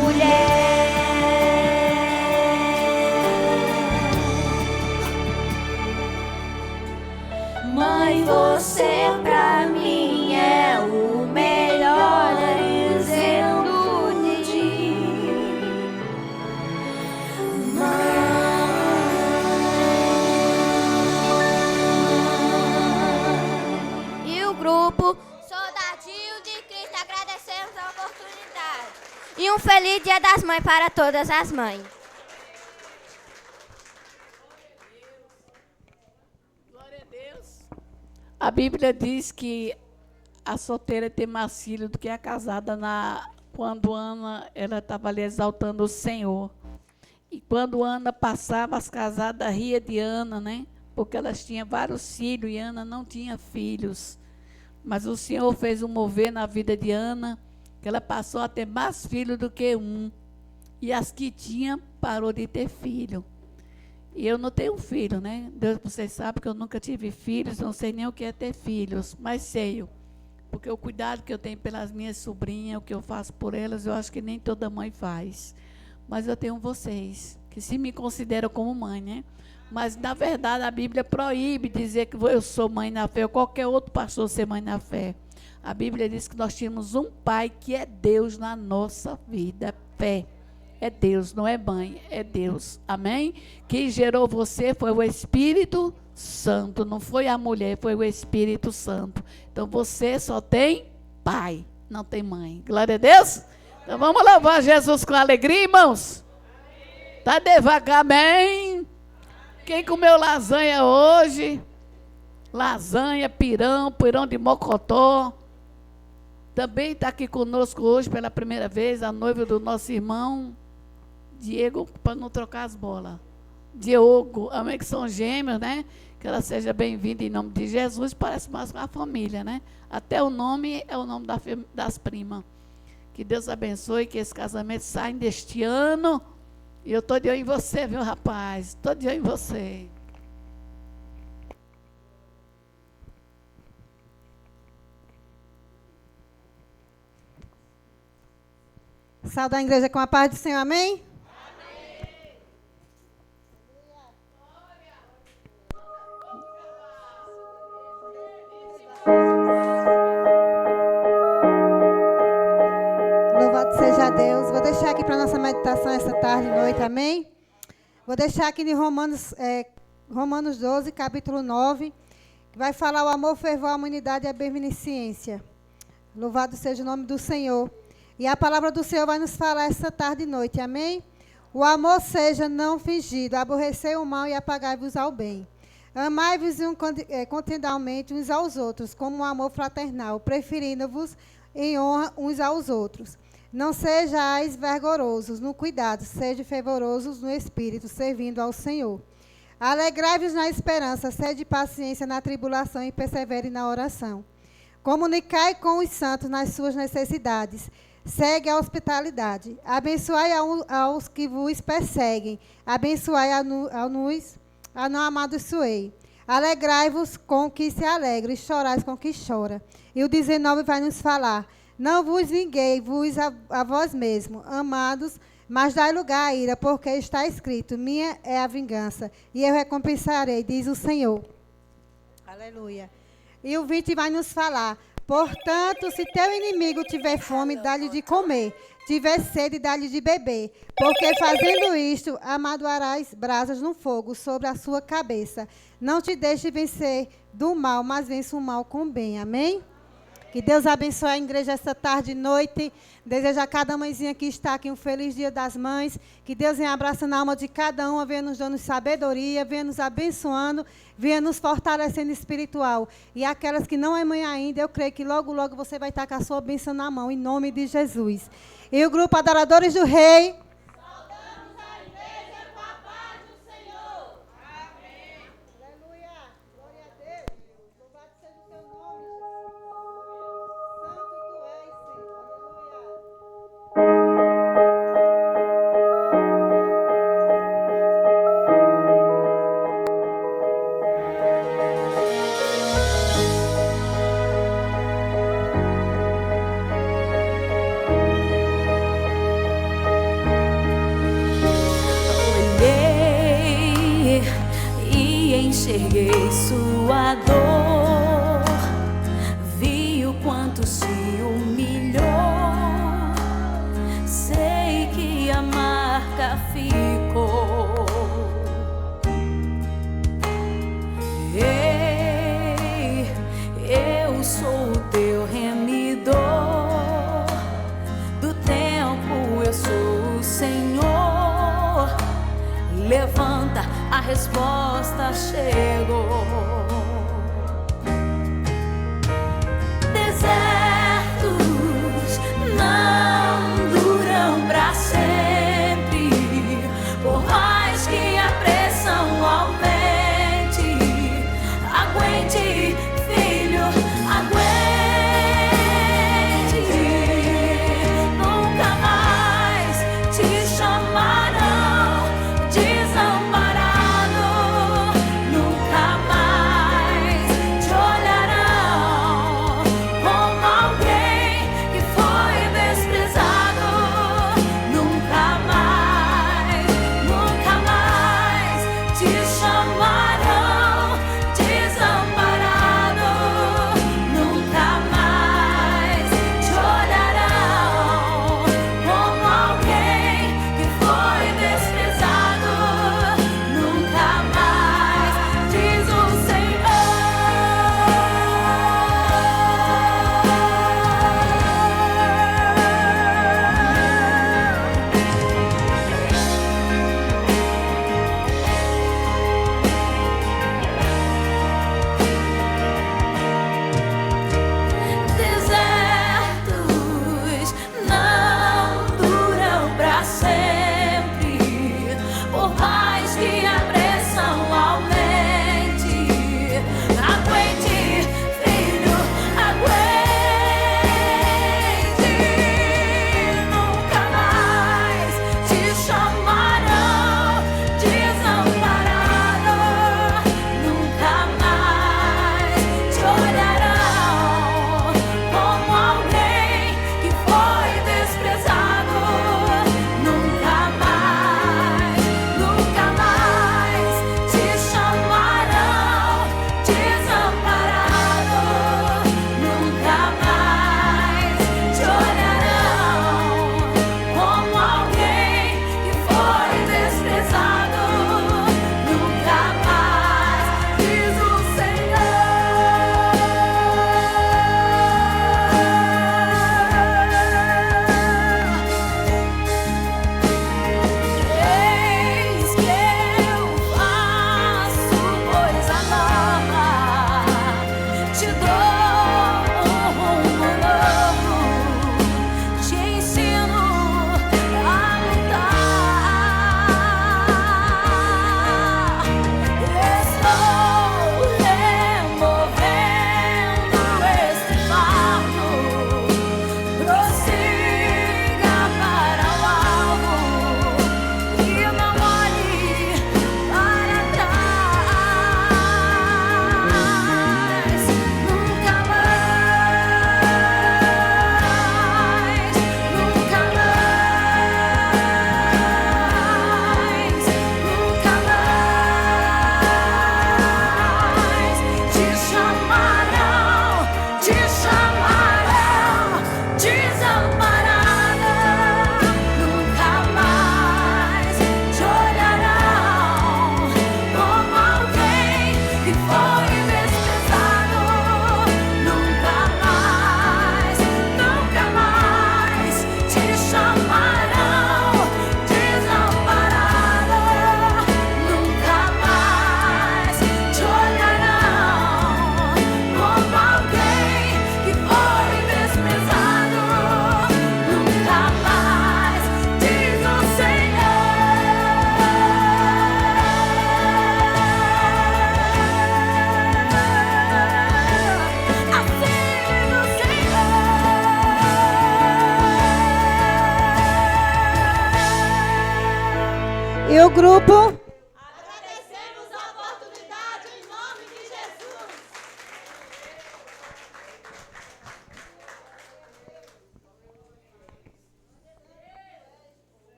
mulher. Mãe, você pra mim é o melhor exemplo de mãe. E o grupo Soldadinho de Cristo, agradecemos a oportunidade. E um feliz Dia das Mães para todas as mães. Glória a Deus. A Bíblia diz que a solteira tem mais filho do que a casada quando Ana ela estava ali exaltando o Senhor. E quando Ana passava, as casadas riam de Ana, né? Porque elas tinham vários filhos e Ana não tinha filhos. Mas o Senhor fez um mover na vida de Ana, que ela passou a ter mais filhos do que um. E as que tinham, parou de ter filho. E eu não tenho filho, né? Deus, vocês sabem que eu nunca tive filhos, não sei nem o que é ter filhos, mas sei. Porque o cuidado que eu tenho pelas minhas sobrinhas, o que eu faço por elas, eu acho que nem toda mãe faz. Mas eu tenho vocês, que se me consideram como mãe, né? Mas, na verdade, a Bíblia proíbe dizer que eu sou mãe na fé, ou qualquer outro pastor ser mãe na fé. A Bíblia diz que nós tínhamos um pai que é Deus na nossa vida, fé. É Deus, não é mãe, é Deus. Amém? Quem gerou você foi o Espírito Santo, não foi a mulher, foi o Espírito Santo. Então você só tem pai, não tem mãe. Glória a Deus. Então vamos louvar Jesus com alegria, irmãos. Tá devagar, amém? Quem comeu lasanha hoje? Lasanha, pirão de mocotó. Também está aqui conosco hoje pela primeira vez a noiva do nosso irmão Diego, para não trocar as bolas. Diogo, amém, que são gêmeos, né? Que ela seja bem-vinda em nome de Jesus, parece mais com a família, né? Até o nome é o nome das primas. Que Deus abençoe, que esse casamento saia deste ano. E eu estou de olho em você, viu, rapaz? Estou de olho em você. Saúde a igreja com a paz do Senhor, amém? Louvado seja Deus. Vou deixar aqui para a nossa meditação essa tarde e noite, amém? Vou deixar aqui em Romanos 12, capítulo 9, que vai falar o amor, fervor, a humanidade e a beneficência. Louvado seja o nome do Senhor. E a palavra do Senhor vai nos falar essa tarde e noite, amém? O amor seja não fingido, aborrecei o mal e apagai-vos ao bem. Amai-vos continuamente uns aos outros, como um amor fraternal, preferindo-vos em honra uns aos outros. Não sejais vergonhosos no cuidado, sede fervorosos no espírito, servindo ao Senhor. Alegrai-vos na esperança, sede paciência na tribulação e persevere na oração. Comunicai com os santos nas suas necessidades. Segue a hospitalidade. Abençoai aos que vos perseguem. Abençoai a não amaldiçoei. Alegrai-vos com o que se alegra e chorais com o que chora. E o 19 vai nos falar. Não vos vinguei-vos a vós mesmos, amados, mas dai lugar à ira, porque está escrito, minha é a vingança, e eu recompensarei, diz o Senhor. Aleluia. E o 20 vai nos falar. Portanto, se teu inimigo tiver fome, dá-lhe de comer. Tiver sede, dá-lhe de beber. Porque fazendo isto, amaduarás brasas no fogo sobre a sua cabeça. Não te deixe vencer do mal, mas vença o mal com o bem. Amém? Que Deus abençoe a igreja esta tarde e noite. Desejo a cada mãezinha que está aqui um feliz dia das mães. Que Deus venha abraçando a alma de cada uma, venha nos dando sabedoria, venha nos abençoando, venha nos fortalecendo espiritual. E aquelas que não é mãe ainda, eu creio que logo, logo você vai estar com a sua bênção na mão, em nome de Jesus. E o grupo Adoradores do Rei. Enxerguei sua dor, vi o quanto se humilhou, sei que a marca ficou. Ei, eu sou o teu remidor, do tempo eu sou o Senhor. Levanta, a resposta chegou. Desertos não duram pra sempre, por mais que a pressão aumente. Aguente, filho, aguente. Nunca mais te chamarão desamparado, nunca mais o grupo. Agradecemos a oportunidade em nome de Jesus.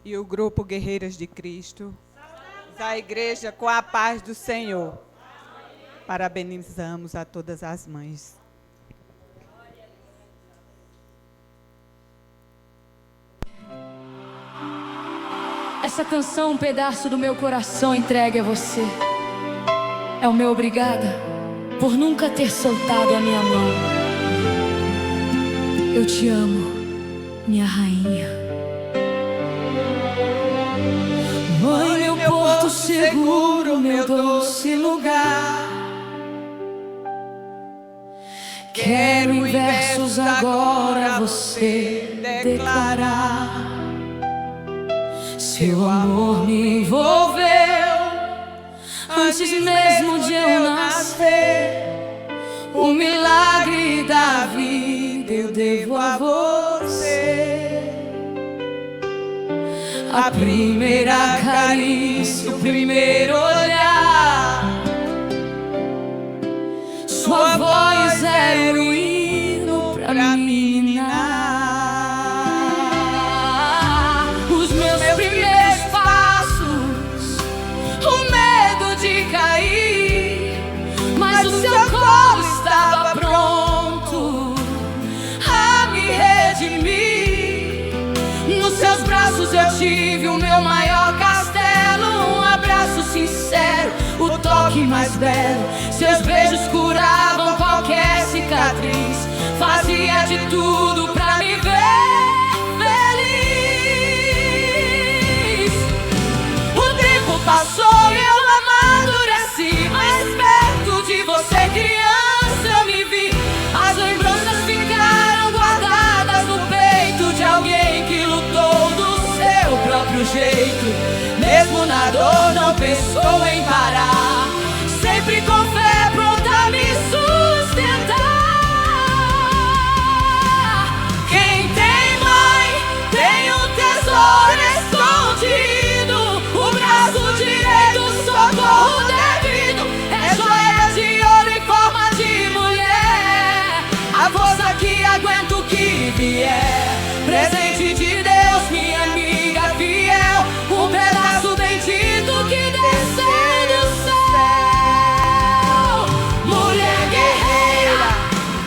E o grupo Guerreiras de Cristo, da igreja com a paz do Senhor. Parabenizamos a todas as mães. Essa canção, um pedaço do meu coração entregue a você. É o meu obrigada por nunca ter soltado a minha mão. Eu te amo, minha rainha. Mãe, meu porto seguro, meu doce lugar. Quero em versos agora você declarar. Seu amor me envolveu antes mesmo de eu nascer. O milagre da vida eu devo a você. A primeira carícia, o primeiro olhar. Sua voz é o hino pra me ninar. Os meus primeiros passos, o medo de cair, mas o seu colo estava pronto a me redimir. Nos seus braços eu tive o meu maior castelo, um abraço sincero, o toque mais belo. Seus beijos curavam qualquer cicatriz, fazia de tudo pra me ver feliz. O tempo passou e eu amadureci, mas perto de você, criança, eu me vi. As lembranças ficaram guardadas no peito de alguém que lutou do seu próprio jeito. Mesmo na dor não pensou em parar, sempre com fé pronta a me sustentar. Quem tem mãe tem um tesouro escondido, o braço direito, socorro devido, é joia de ouro em forma de mulher, a força que aguenta o que vier. Presente de Deus, minha amiga fiel, um pedaço bendito que desceu do céu. Mulher guerreira,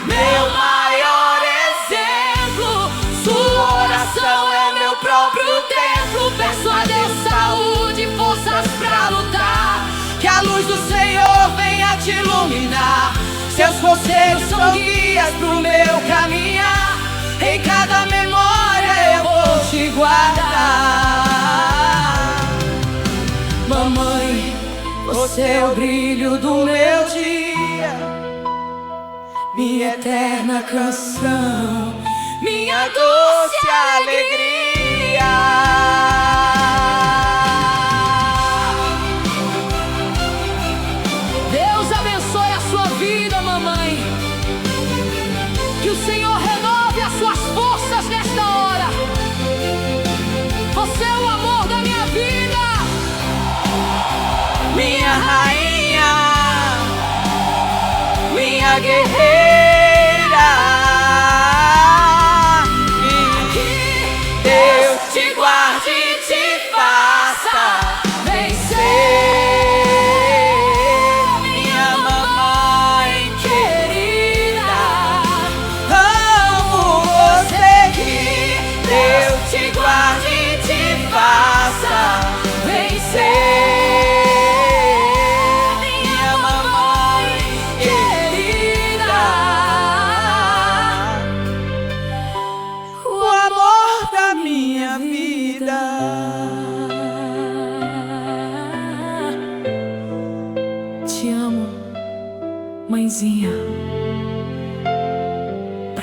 meu maior exemplo, sua oração é meu próprio templo. Peço a Deus saúde e forças pra lutar, que a luz do Senhor venha te iluminar. Seus conselhos são guias pro meu caminhar, em cada memória eu vou te guardar. Mamãe, você é o brilho do meu dia, minha eterna canção, minha doce alegria. Deus abençoe a sua vida, mamãe. Que o Senhor renove as suas forças nesta hora. Você é o amor da minha vida, minha rainha, minha guerreira. Que Deus te guarde.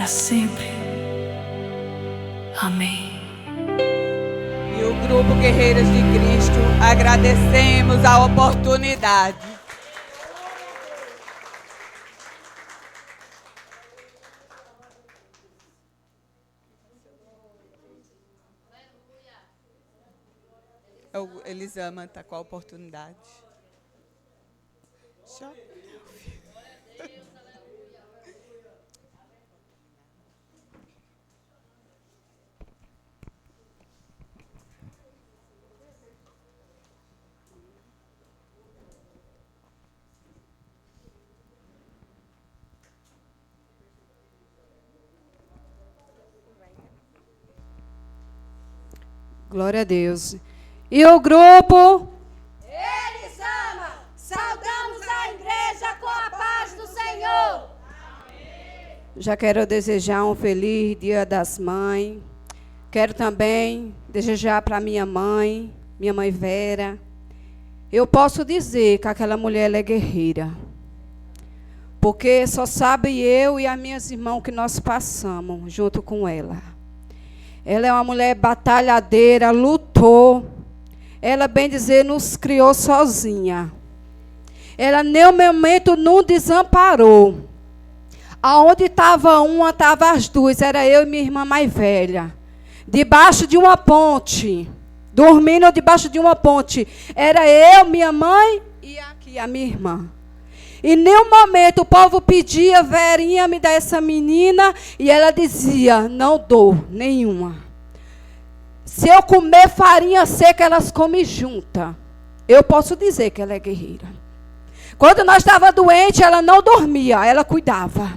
para sempre. Amém. E o Grupo Guerreiras de Cristo, agradecemos a oportunidade. Elisama está com a oportunidade. Glória a Deus. E o grupo? Elisama, saudamos a igreja com a paz do Senhor. Já quero desejar um feliz Dia das Mães. Quero também desejar para minha mãe Vera. Eu posso dizer que aquela mulher ela é guerreira. Porque só sabe eu e as minhas irmãs que nós passamos junto com ela. Ela é uma mulher batalhadeira, lutou. Ela, bem dizer, nos criou sozinha. Ela, em nenhum momento, não desamparou. Aonde estava uma, estava as duas. Era eu e minha irmã mais velha. Debaixo de uma ponte. Dormindo debaixo de uma ponte. Era eu, minha mãe e aqui a minha irmã. E em nenhum momento o povo pedia, Verinha, me dá essa menina. E ela dizia, não dou nenhuma. Se eu comer farinha seca, elas comem juntas. Eu posso dizer que ela é guerreira. Quando nós estávamos doentes, ela não dormia, ela cuidava.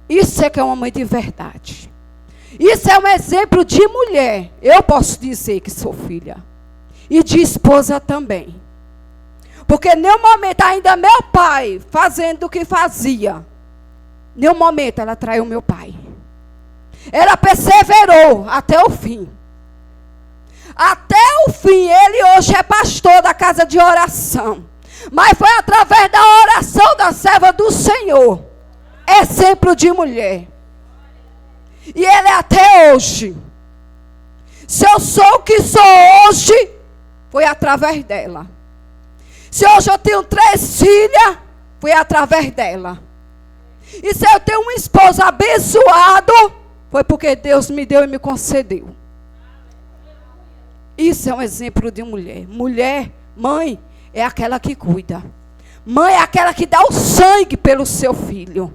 Isso é que é uma mãe de verdade. Isso é um exemplo de mulher. Eu posso dizer que sou filha. E de esposa também. Porque em nenhum momento, ainda meu pai, fazendo o que fazia, em nenhum momento ela traiu meu pai. Ela perseverou até o fim. Até o fim, ele hoje é pastor da casa de oração. Mas foi através da oração da serva do Senhor. Exemplo de mulher. E ele é até hoje. Se eu sou o que sou hoje, foi através dela. Se hoje eu tenho 3 filhas, foi através dela. E se eu tenho um esposo abençoado, foi porque Deus me deu e me concedeu. Isso é um exemplo de mulher. Mulher, mãe, é aquela que cuida. Mãe é aquela que dá o sangue pelo seu filho.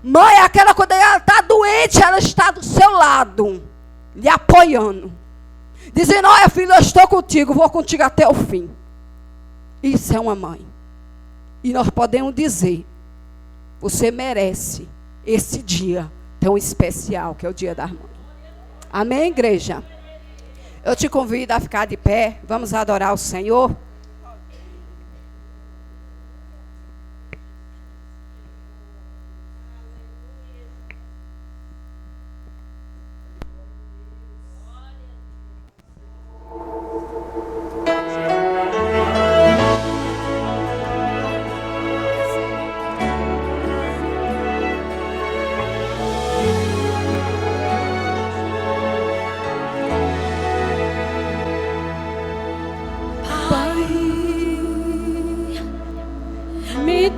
Mãe é aquela que quando ela está doente, ela está do seu lado, lhe apoiando. Dizendo, olha filho, eu estou contigo, vou contigo até o fim. Isso é uma mãe. E nós podemos dizer, você merece esse dia tão especial, que é o Dia das Mães. Amém, igreja? Eu te convido a ficar de pé. Vamos adorar o Senhor.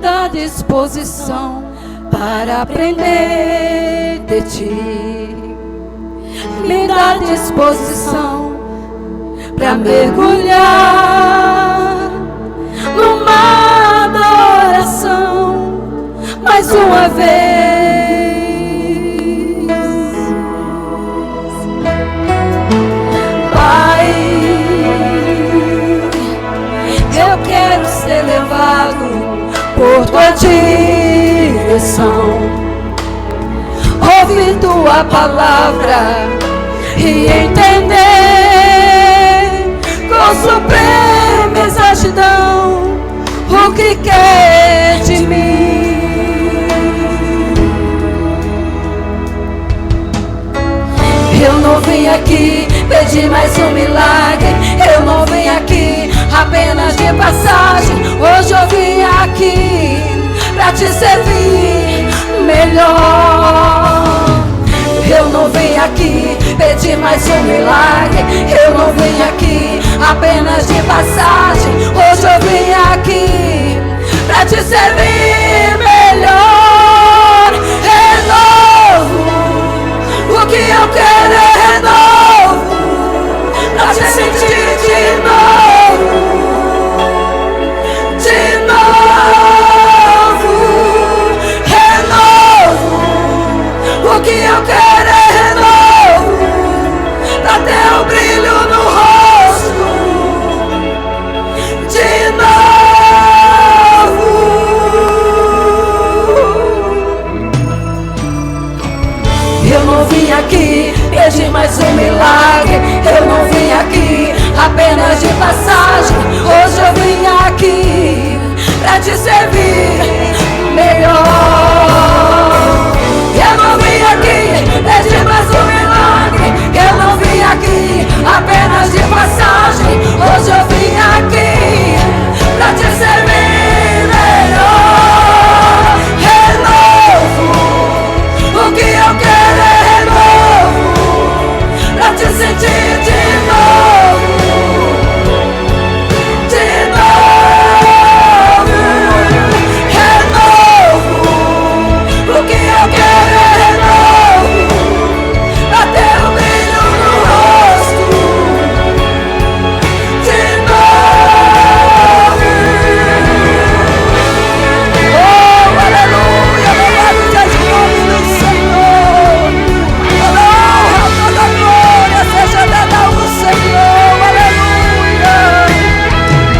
Dá disposição para aprender de ti. Me dá disposição para mergulhar no mar da oração mais uma vez. Pai, eu quero ser levado por tua direção, ouvir tua palavra e entender com suprema exatidão o que quer de mim. Eu não vim aqui pedir mais um milagre, eu não vim aqui apenas de passagem. Hoje eu vim aqui pra te servir melhor. pedir mais um milagre. Eu não vim aqui apenas de passagem. Hoje eu vim aqui pra te servir melhor. Renovo, o que eu quero é renovo, pra te sentir de novo, de novo. Renovo, o que eu quero é renovo, pra ter um brilho no rosto, de novo. Eu não vim aqui pedir mais um milagre. Eu não vim aqui apenas de passagem. Hoje eu vim aqui pra te servir melhor. Eu não vim aqui pedir mais um milagre. Eu não vim aqui apenas de passagem. Hoje eu vim aqui pra te servir melhor. Renovo, o que eu quero é renovo, pra te sentir de novo, de novo. Renovo, o que eu quero é renovo, pra ter um brilho no rosto, de novo. Oh, aleluia, louvado seja o nome do Senhor. Toda honra, toda glória seja dada ao Senhor. Aleluia.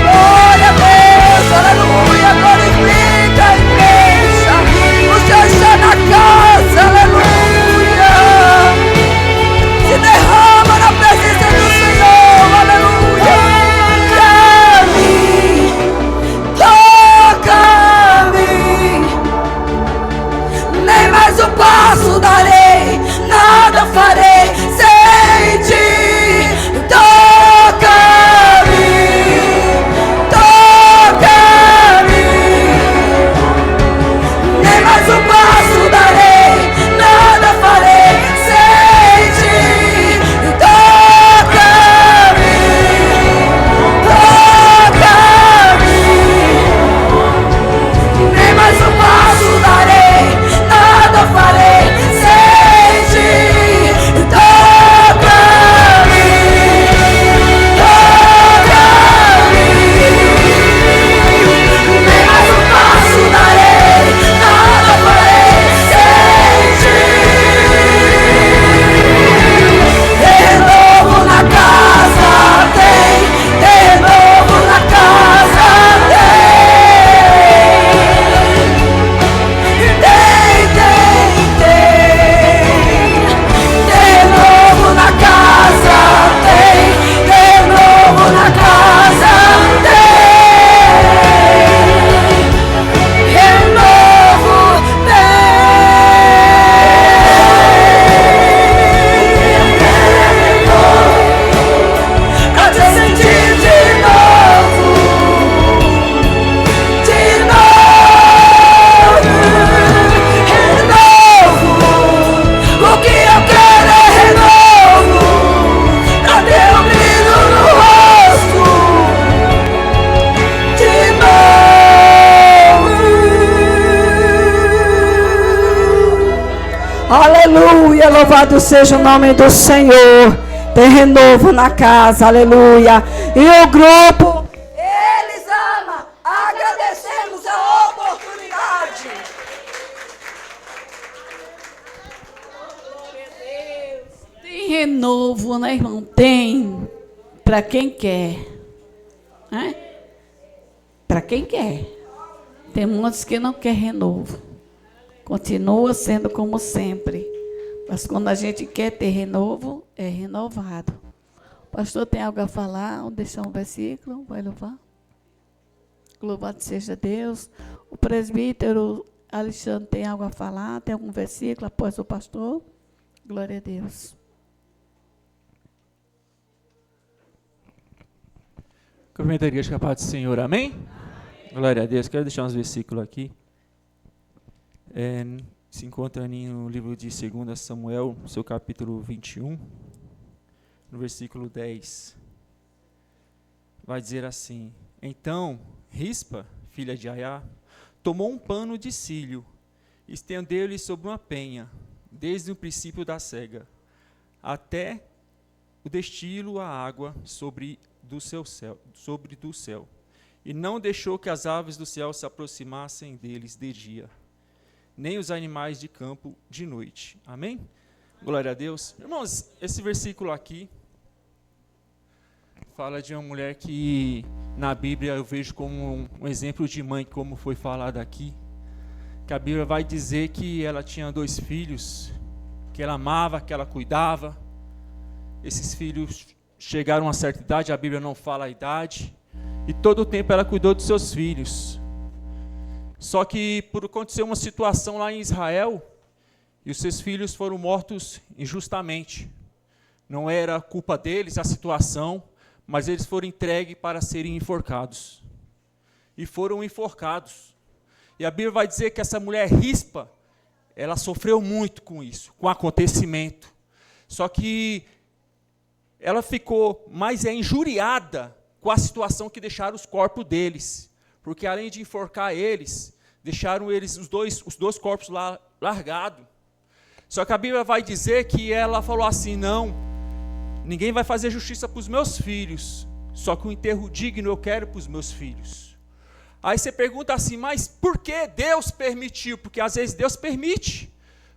Glória a Deus, aleluia. Glorifica a igreja. O Senhor está na casa, aleluia. Se derrama na presença do Senhor, aleluia. Toca-me, nem mais um passo darei, nada farei sem ti. Toca-me, toca-me, nem mais um passo darei, nada farei sem ti. Toca-me, toca-me, nem mais um passo darei, nada farei sem ti. Toca-me, toca-me, nem mais um passo darei, nada farei sem ti. Renovo na casa tem, renovo na casa tem novo na casa, tem novo na casa, tem novo, pra te sentir de novo, de novo. Renovo, o que eu quero é renovo, pra ter um brilho no rosto, de novo. Aleluia, louvado seja o nome do Senhor. Tem renovo na casa, aleluia. E o grupo Eles Ama, agradecemos a oportunidade. Tem renovo, né, irmão? Tem. Para quem quer. Né? Para quem quer. Tem muitos que não quer renovo. Continua sendo como sempre. Mas quando a gente quer ter renovo, é renovado. O pastor tem algo a falar? Vou deixar um versículo. Vai louvar. Louvado seja Deus. O presbítero Alexandre tem algo a falar? Tem algum versículo após o pastor? Glória a Deus. Cumprimento a igreja com a paz do Senhor, amém? Glória a Deus. Quero deixar uns versículos aqui. Se encontra ali no livro de 2 Samuel, seu capítulo 21. no versículo 10. Vai dizer assim: Então Rispa, filha de Aiá, tomou um pano de cilho, estendeu-lhe sobre uma penha, desde o princípio da cega, até o destilo a água sobre do céu, e não deixou que as aves do céu se aproximassem deles de dia, nem os animais de campo de noite. Amém? Glória a Deus. Irmãos, esse versículo aqui fala de uma mulher que na Bíblia eu vejo como um exemplo de mãe, como foi falado aqui, que a Bíblia vai dizer que ela tinha 2 filhos, que ela amava, que ela cuidava. Esses filhos chegaram a uma certa idade, a Bíblia não fala a idade, e todo o tempo ela cuidou dos seus filhos. Só que por acontecer uma situação lá em Israel, e os seus filhos foram mortos injustamente. Não era culpa deles a situação, mas eles foram entregues para serem enforcados. E foram enforcados. E a Bíblia vai dizer que essa mulher Rispa, ela sofreu muito com isso, com o acontecimento. Só que ela ficou mais injuriada com a situação que deixaram os corpos deles. Porque além de enforcar eles, deixaram eles os dois corpos lá largados. Só que a Bíblia vai dizer que ela falou assim: não, ninguém vai fazer justiça para os meus filhos, só que o enterro digno eu quero para os meus filhos. Aí você pergunta assim: mas por que Deus permitiu? Porque às vezes Deus permite.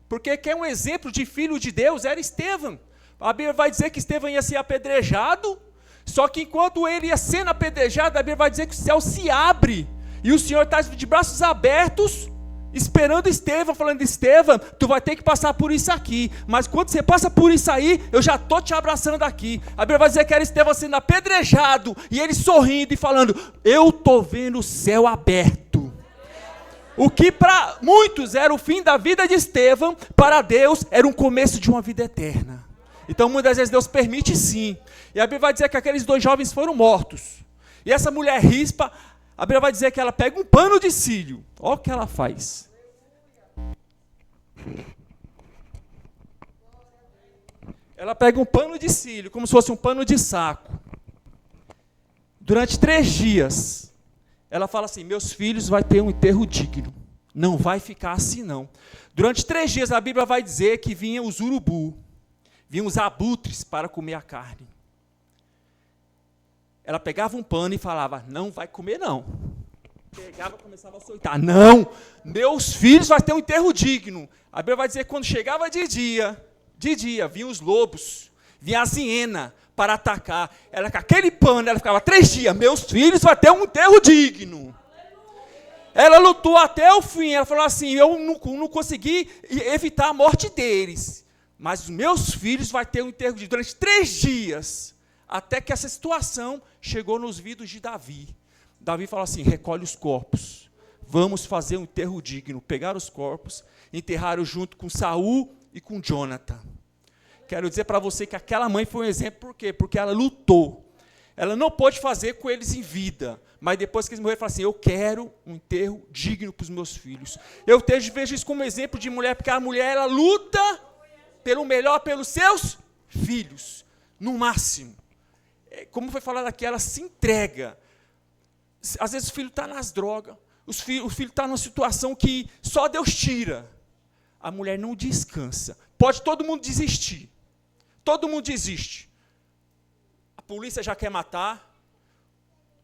Porque quem é um exemplo de filho de Deus era Estevão. A Bíblia vai dizer que Estevão ia ser apedrejado, só que enquanto ele ia sendo apedrejado, a Bíblia vai dizer que o céu se abre, e o Senhor está de braços abertos, esperando Estevão, falando: Estevão, tu vai ter que passar por isso aqui, mas quando você passa por isso aí, eu já estou te abraçando aqui. A Bíblia vai dizer que era Estevão sendo apedrejado, e ele sorrindo e falando: eu estou vendo o céu aberto. O que para muitos era o fim da vida de Estevão, para Deus era um começo de uma vida eterna. Então muitas vezes Deus permite sim. E a Bíblia vai dizer que aqueles 2 jovens foram mortos. E essa mulher Rispa, a Bíblia vai dizer que ela pega um pano de cilho. Olha o que ela faz. Ela pega um pano de cilho, como se fosse um pano de saco. Durante 3 dias, ela fala assim: meus filhos vão ter um enterro digno. Não vai ficar assim não. Durante 3 dias a Bíblia vai dizer que vinham os urubu, vinham os abutres para comer a carne. Ela pegava um pano e falava: não vai comer não. Pegava e começava a açoitar: não, meus filhos vão ter um enterro digno. A Bíblia vai dizer que quando chegava de dia, vinham os lobos, vinha a hiena para atacar. Ela com aquele pano, ela ficava 3 dias: meus filhos vão ter um enterro digno. Ela lutou até o fim. Ela falou assim: eu não consegui evitar a morte deles, mas os meus filhos vão ter um enterro digno. Durante 3 dias, até que essa situação chegou nos ouvidos de Davi. Davi falou assim: recolhe os corpos, vamos fazer um enterro digno. Pegaram os corpos, enterraram junto com Saul e com Jonathan. Quero dizer para você que aquela mãe foi um exemplo. Por quê? Porque ela lutou. Ela não pôde fazer com eles em vida, mas depois que eles morreram, ela falou assim: eu quero um enterro digno para os meus filhos. Eu vejo isso como exemplo de mulher, porque a mulher ela luta pelo melhor pelos seus filhos, no máximo. Como foi falado aqui, ela se entrega. Às vezes o filho está nas drogas, o filho está numa situação que só Deus tira. A mulher não descansa. Pode todo mundo desistir. Todo mundo desiste. A polícia já quer matar.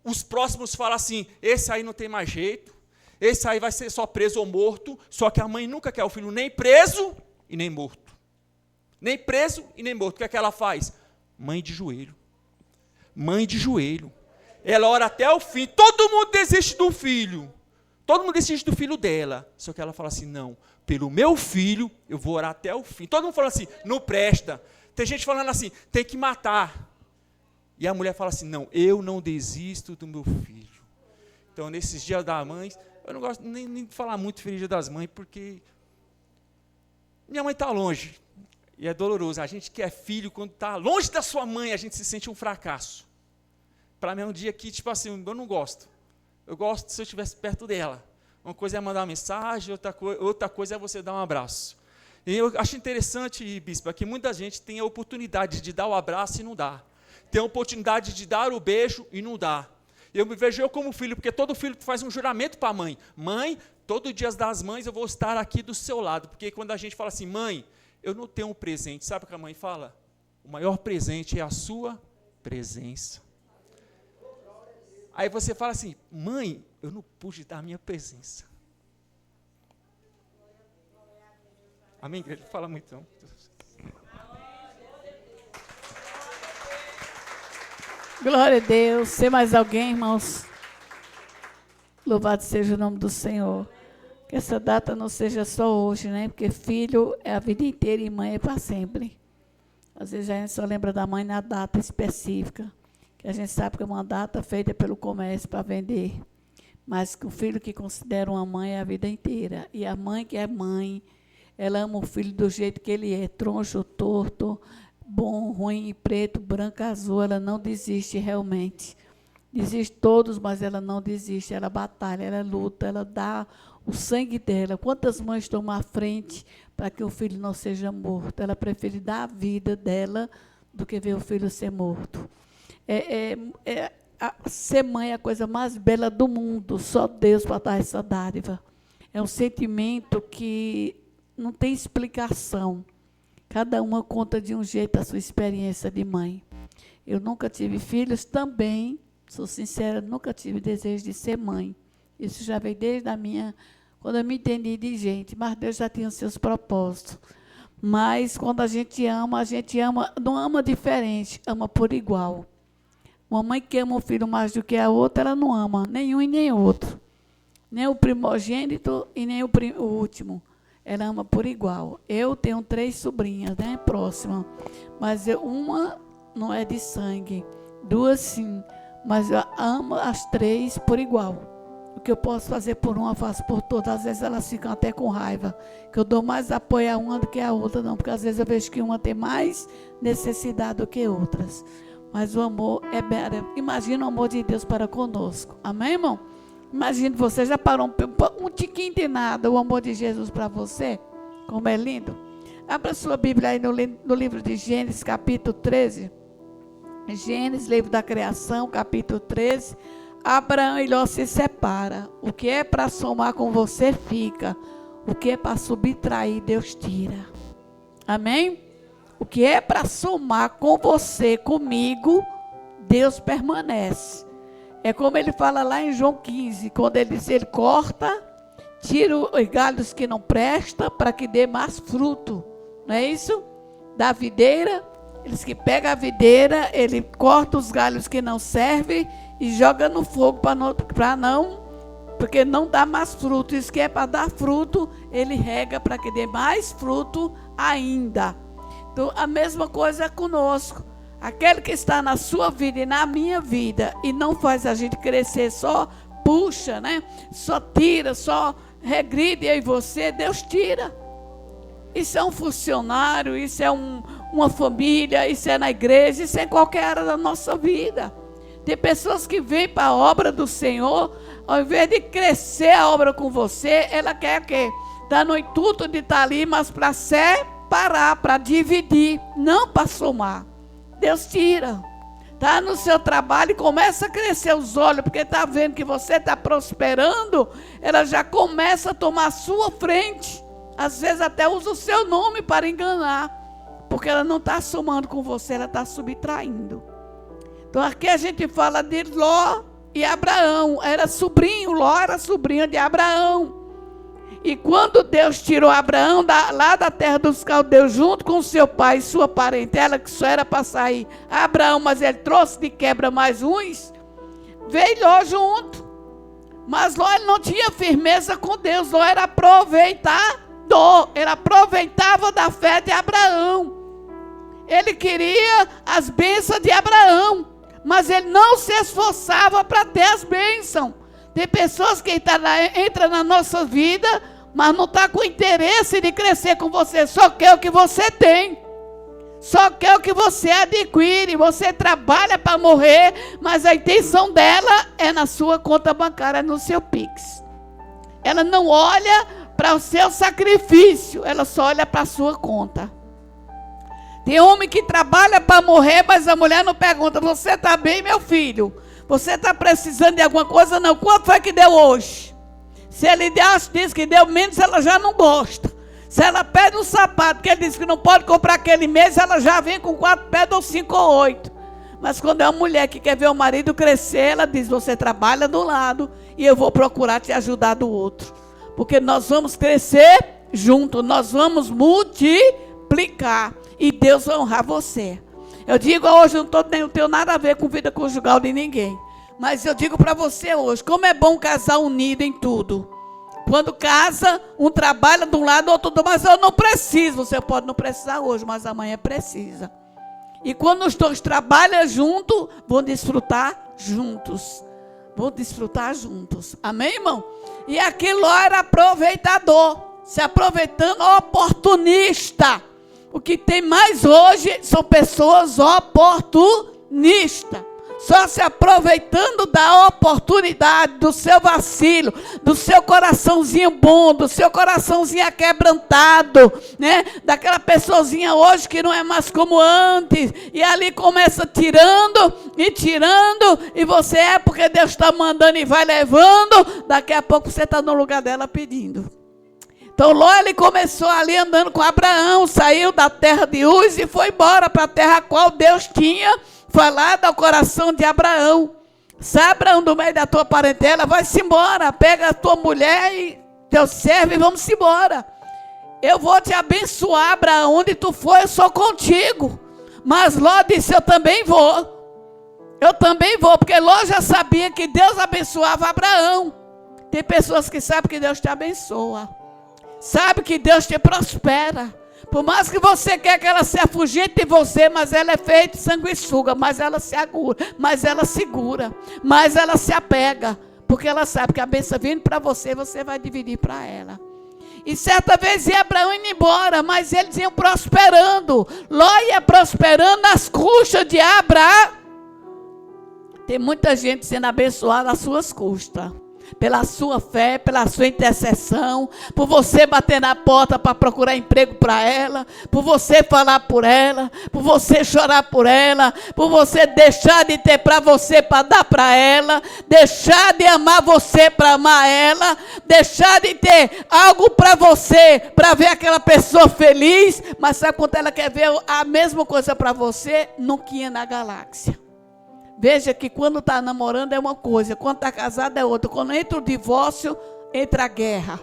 Os próximos falam assim: esse aí não tem mais jeito. Esse aí vai ser só preso ou morto. Só que a mãe nunca quer o filho nem preso e nem morto. Nem preso e nem morto. O que é que ela faz? Mãe de joelho. Mãe de joelho. Ela ora até o fim. Todo mundo desiste do filho. Todo mundo desiste do filho dela. Só que ela fala assim: não, pelo meu filho, eu vou orar até o fim. Todo mundo fala assim: não presta. Tem gente falando assim: tem que matar. E a mulher fala assim: não, eu não desisto do meu filho. Então, nesses dias das mães, eu não gosto nem de falar muito Feliz Dia das Mães, porque minha mãe está longe. E é doloroso. A gente que é filho, quando está longe da sua mãe, a gente se sente um fracasso. Para mim é um dia que, tipo assim, eu não gosto. Eu gosto se eu estivesse perto dela. Uma coisa é mandar uma mensagem, outra coisa é você dar um abraço. E eu acho interessante, bispo, que muita gente tem a oportunidade de dar o abraço e não dá. Tem a oportunidade de dar o beijo e não dá. Eu me vejo como filho, porque todo filho faz um juramento para a mãe. Mãe, todo dia das mães eu vou estar aqui do seu lado. Porque quando a gente fala assim, mãe, eu não tenho um presente. Sabe o que a mãe fala? O maior presente é a sua presença. Aí você fala assim, mãe, eu não pude dar a minha presença. Amém, igreja? Fala muito, não. Glória a Deus. Tem mais alguém, irmãos? Louvado seja o nome do Senhor. Que essa data não seja só hoje, né? Porque filho é a vida inteira e mãe é para sempre. Às vezes a gente só lembra da mãe na data específica. Que a gente sabe que é uma data feita pelo comércio para vender. Mas que o filho que considera uma mãe é a vida inteira. E a mãe que é mãe, ela ama o filho do jeito que ele é, troncho, torto, bom, ruim, preto, branco, azul. Ela não desiste realmente. Desiste todos, mas ela não desiste. Ela batalha, ela luta, ela dá o sangue dela. Quantas mães tomam à frente para que o filho não seja morto? Ela prefere dar a vida dela do que ver o filho ser morto. Ser mãe é a coisa mais bela do mundo. Só Deus para dar essa dádiva. É um sentimento que não tem explicação. Cada uma conta de um jeito a sua experiência de mãe. Eu nunca tive filhos também, sou sincera, nunca tive desejo de ser mãe. Isso já veio desde quando eu me entendi de gente, mas Deus já tinha os seus propósitos. Mas quando a gente ama, não ama diferente, ama por igual. Uma mãe que ama o filho mais do que a outra, ela não ama nenhum e nem outro. Nem o primogênito e nem o último. Ela ama por igual. Eu tenho 3 sobrinhas, né, próximas. Mas uma não é de sangue. 2 sim. Mas eu amo as 3 por igual. O que eu posso fazer por uma, eu faço por todas. Às vezes elas ficam até com raiva. Que eu dou mais apoio a uma do que a outra, não. Porque às vezes eu vejo que uma tem mais necessidade do que outras. Mas o amor é... Imagina o amor de Deus para conosco. Amém, irmão? Imagine, você já parou um tiquinho de nada, o amor de Jesus para você? Como é lindo. Abra sua Bíblia aí no livro de Gênesis, capítulo 13. Gênesis, livro da criação, capítulo 13. Abraão e Ló se separa. O que é para somar com você, fica. O que é para subtrair, Deus tira. Amém? O que é para somar com você, comigo, Deus permanece. É como ele fala lá em João 15, quando ele diz, ele corta, tira os galhos que não prestam para que dê mais fruto. Não é isso? Da videira, eles que pegam a videira, ele corta os galhos que não servem e joga no fogo porque não dá mais fruto. Isso que é para dar fruto, ele rega para que dê mais fruto ainda. Então, a mesma coisa é conosco. Aquele que está na sua vida e na minha vida e não faz a gente crescer, só puxa, né? Só tira, só regride eu e você, Deus tira. Isso é um funcionário, isso é uma família, isso é na igreja, isso é em qualquer área da nossa vida. Tem pessoas que vêm para a obra do Senhor, ao invés de crescer a obra com você, ela quer o quê? Está no intuito de estar ali, mas para separar, para dividir, não para somar. Deus tira. Está no seu trabalho e começa a crescer os olhos, porque está vendo que você está prosperando, ela já começa a tomar a sua frente. Às vezes até usa o seu nome para enganar, porque ela não está somando com você, ela está subtraindo. Então aqui a gente fala de Ló e Abraão. Ló era sobrinho de Abraão. E quando Deus tirou Abraão lá da terra dos caldeus, junto com seu pai e sua parentela, que só era para sair Abraão, mas ele trouxe de quebra mais uns, veio Ló junto. Mas Ló ele não tinha firmeza com Deus, Ló era aproveitador, ele aproveitava da fé de Abraão. Ele queria as bênçãos de Abraão, mas ele não se esforçava para ter as bênçãos. Tem pessoas que entram na nossa vida, mas não está com interesse de crescer com você. Só quer o que você tem. Só quer o que você adquire. Você trabalha para morrer, mas a intenção dela é na sua conta bancária, no seu Pix. Ela não olha para o seu sacrifício, ela só olha para a sua conta. Tem homem que trabalha para morrer, mas a mulher não pergunta: você está bem, meu filho? Você está precisando de alguma coisa? Não. Quanto foi que deu hoje? Se ele diz que deu menos, ela já não gosta. Se ela pede um sapato, que ele diz que não pode comprar aquele mês, ela já vem com 4 pedras ou 5 ou 8. Mas quando é uma mulher que quer ver o marido crescer, ela diz: você trabalha do lado e eu vou procurar te ajudar do outro. Porque nós vamos crescer junto, nós vamos multiplicar e Deus vai honrar você. Eu digo hoje, não tenho nada a ver com vida conjugal de ninguém. Mas eu digo para você hoje, como é bom um casal unido em tudo. Quando casa, um trabalha de um lado, o outro do outro. Mas eu não preciso, você pode não precisar hoje, mas amanhã precisa. E quando os dois trabalham juntos, vão desfrutar juntos. Vão desfrutar juntos. Amém, irmão? E aquilo era aproveitador. Se aproveitando, oportunista. O que tem mais hoje são pessoas oportunistas. Só se aproveitando da oportunidade, do seu vacilo, do seu coraçãozinho bom, do seu coraçãozinho aquebrantado, né? Daquela pessoazinha hoje que não é mais como antes. E ali começa tirando, e você é porque Deus está mandando e vai levando. Daqui a pouco você está no lugar dela pedindo. Então Ló, ele começou ali andando com Abraão, saiu da terra de Uz e foi embora para a terra a qual Deus tinha falado ao coração de Abraão. Sai, Abraão, do meio da tua parentela, vai-se embora, pega a tua mulher e teu servo e vamos embora. Eu vou te abençoar, Abraão, onde tu for eu sou contigo. Mas Ló disse: eu também vou. Eu também vou, porque Ló já sabia que Deus abençoava Abraão. Tem pessoas que sabem que Deus te abençoa. Sabe que Deus te prospera. Por mais que você quer que ela se afugente de você, mas ela é feita de sanguessuga, mas ela se agura, mas ela segura, mas ela se apega, porque ela sabe que a bênção vindo para você, você vai dividir para ela. E certa vez ia Abraão indo embora, mas eles iam prosperando. Ló ia prosperando nas custas de Abraão. Tem muita gente sendo abençoada às suas custas. Pela sua fé, pela sua intercessão, por você bater na porta para procurar emprego para ela, por você falar por ela, por você chorar por ela, por você deixar de ter para você para dar para ela, deixar de amar você para amar ela, deixar de ter algo para você, para ver aquela pessoa feliz, mas sabe quando ela quer ver a mesma coisa para você? Nunca ia na galáxia. Veja que quando está namorando é uma coisa, quando está casado é outra. Quando entra o divórcio, entra a guerra.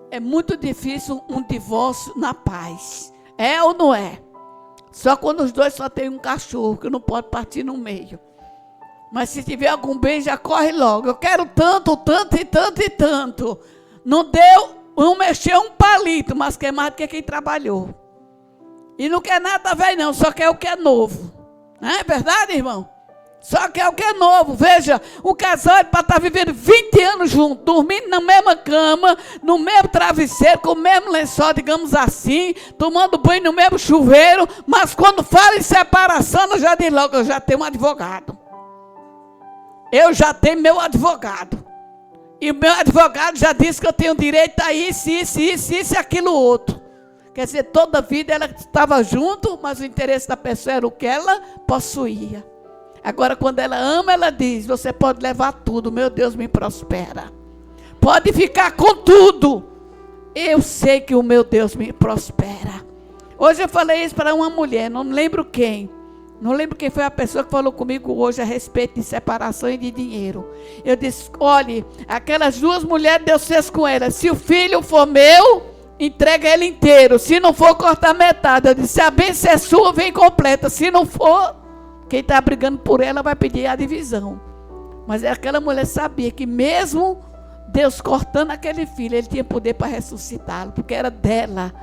É muito difícil um divórcio na paz. É ou não é? Só quando os dois só tem um cachorro, que não pode partir no meio. Mas se tiver algum bem, já corre logo. Eu quero tanto, tanto e tanto e tanto. Não deu, não mexeu um palito, mas quer mais do que quem trabalhou. E não quer nada velho não, só quer o que é novo. Não é verdade, irmão? Só que é o que é novo. Veja, um casal para estar vivendo 20 anos junto, dormindo na mesma cama, no mesmo travesseiro, com o mesmo lençol, digamos assim, tomando banho no mesmo chuveiro, mas quando fala em separação, ela já diz logo: eu já tenho um advogado. Eu já tenho meu advogado. E o meu advogado já disse que eu tenho direito a isso e aquilo outro. Quer dizer, toda a vida ela estava junto, mas o interesse da pessoa era o que ela possuía. Agora, quando ela ama, ela diz: você pode levar tudo, meu Deus me prospera. Pode ficar com tudo. Eu sei que o meu Deus me prospera. Hoje eu falei isso para uma mulher, não lembro quem. Não lembro quem foi a pessoa que falou comigo hoje a respeito de separação e de dinheiro. Eu disse: olhe, aquelas duas mulheres, Deus fez com elas. Se o filho for meu, entrega ele inteiro. Se não for, corta metade. Eu disse: a bênção é sua, vem completa. Se não for, quem está brigando por ela vai pedir a divisão. Mas aquela mulher sabia que mesmo Deus cortando aquele filho, ele tinha poder para ressuscitá-lo, porque era dela.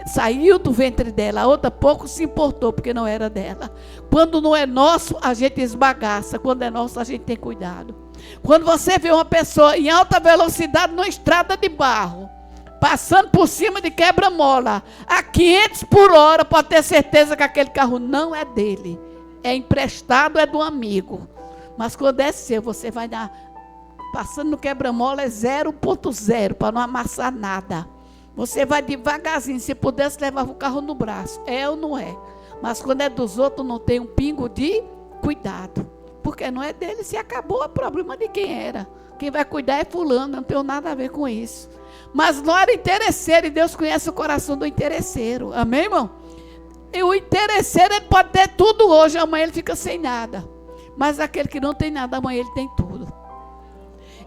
Saiu do ventre dela. A outra pouco se importou, porque não era dela. Quando não é nosso, a gente esbagaça. Quando é nosso, a gente tem cuidado. Quando você vê uma pessoa em alta velocidade numa estrada de barro, passando por cima de quebra-mola, a 500 por hora, pode ter certeza que aquele carro não é dele. É emprestado, é do amigo. Mas quando é seu, você vai Passando no quebra-mola é 0.0, para não amassar nada. Você vai devagarzinho, se pudesse levava o carro no braço. É ou não é? Mas quando é dos outros não tem um pingo de cuidado. Porque não é dele, se acabou, é problema de quem era. Quem vai cuidar é fulano, não tem nada a ver com isso. Mas não era interesseiro, e Deus conhece o coração do interesseiro. Amém, irmão? E o interesseiro, ele pode ter tudo hoje, amanhã ele fica sem nada. Mas aquele que não tem nada, amanhã ele tem tudo.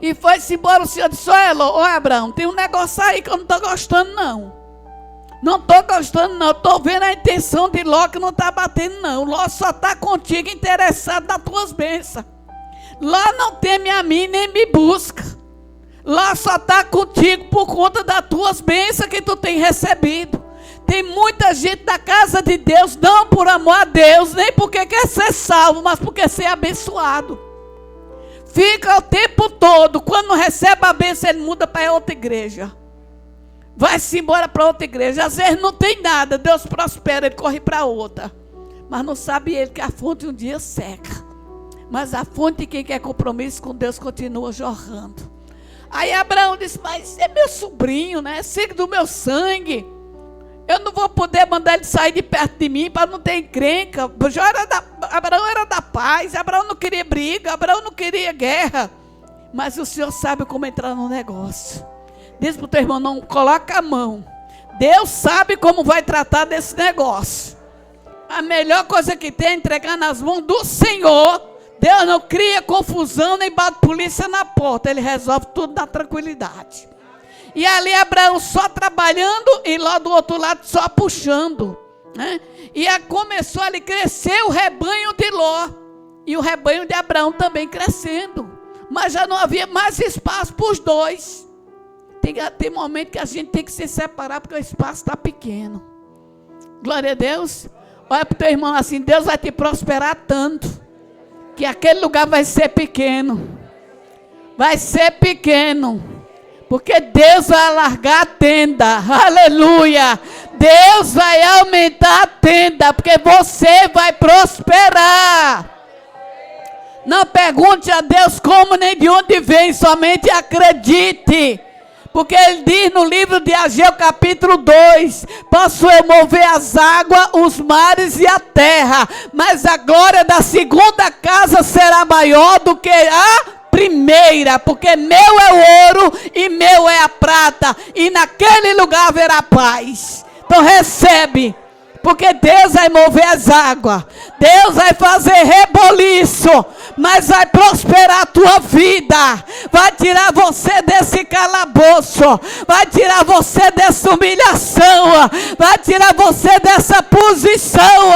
E foi-se embora, o Senhor disse: ô Abraão, tem um negócio aí que eu não estou gostando, não. Não estou gostando, não. Estou vendo a intenção de Ló que não está batendo, não. Ló só está contigo interessado nas tuas bênçãos. Ló não teme a mim, nem me busca. Ló só está contigo por conta das tuas bênçãos que tu tem recebido. Tem muita gente da casa de Deus, não por amor a Deus, nem porque quer ser salvo, mas porque ser abençoado. Fica o tempo todo, quando recebe a bênção, ele muda para outra igreja. Vai-se embora para outra igreja. Às vezes não tem nada, Deus prospera, ele corre para outra. Mas não sabe ele que a fonte um dia seca. Mas a fonte de quem quer compromisso com Deus continua jorrando. Aí Abraão disse: mas é meu sobrinho, né? Sangue do meu sangue. Eu não vou poder mandar ele sair de perto de mim para não ter encrenca. Abraão era da paz, Abraão não queria briga, Abraão não queria guerra. Mas o Senhor sabe como entrar no negócio. Diz para o teu irmão: não coloca a mão. Deus sabe como vai tratar desse negócio. A melhor coisa que tem é entregar nas mãos do Senhor. Deus não cria confusão nem bate polícia na porta. Ele resolve tudo na tranquilidade. E ali Abraão só trabalhando e lá do outro lado só puxando, né? E começou a crescer o rebanho de Ló. E o rebanho de Abraão também crescendo. Mas já não havia mais espaço para os dois. Tem momento que a gente tem que se separar porque o espaço está pequeno. Glória a Deus. Olha para o teu irmão assim: Deus vai te prosperar tanto que aquele lugar vai ser pequeno. Vai ser pequeno. Porque Deus vai alargar a tenda. Aleluia. Deus vai aumentar a tenda. Porque você vai prosperar. Não pergunte a Deus como nem de onde vem. Somente acredite. Porque ele diz no livro de Ageu capítulo 2: posso eu mover as águas, os mares e a terra, mas a glória da segunda casa será maior do que a primeira, porque meu é o ouro e meu é a prata, e naquele lugar haverá paz. Então recebe, porque Deus vai mover as águas, Deus vai fazer reboliço, mas vai prosperar a tua vida, vai tirar você desse calabouço, vai tirar você dessa humilhação, vai tirar você dessa posição,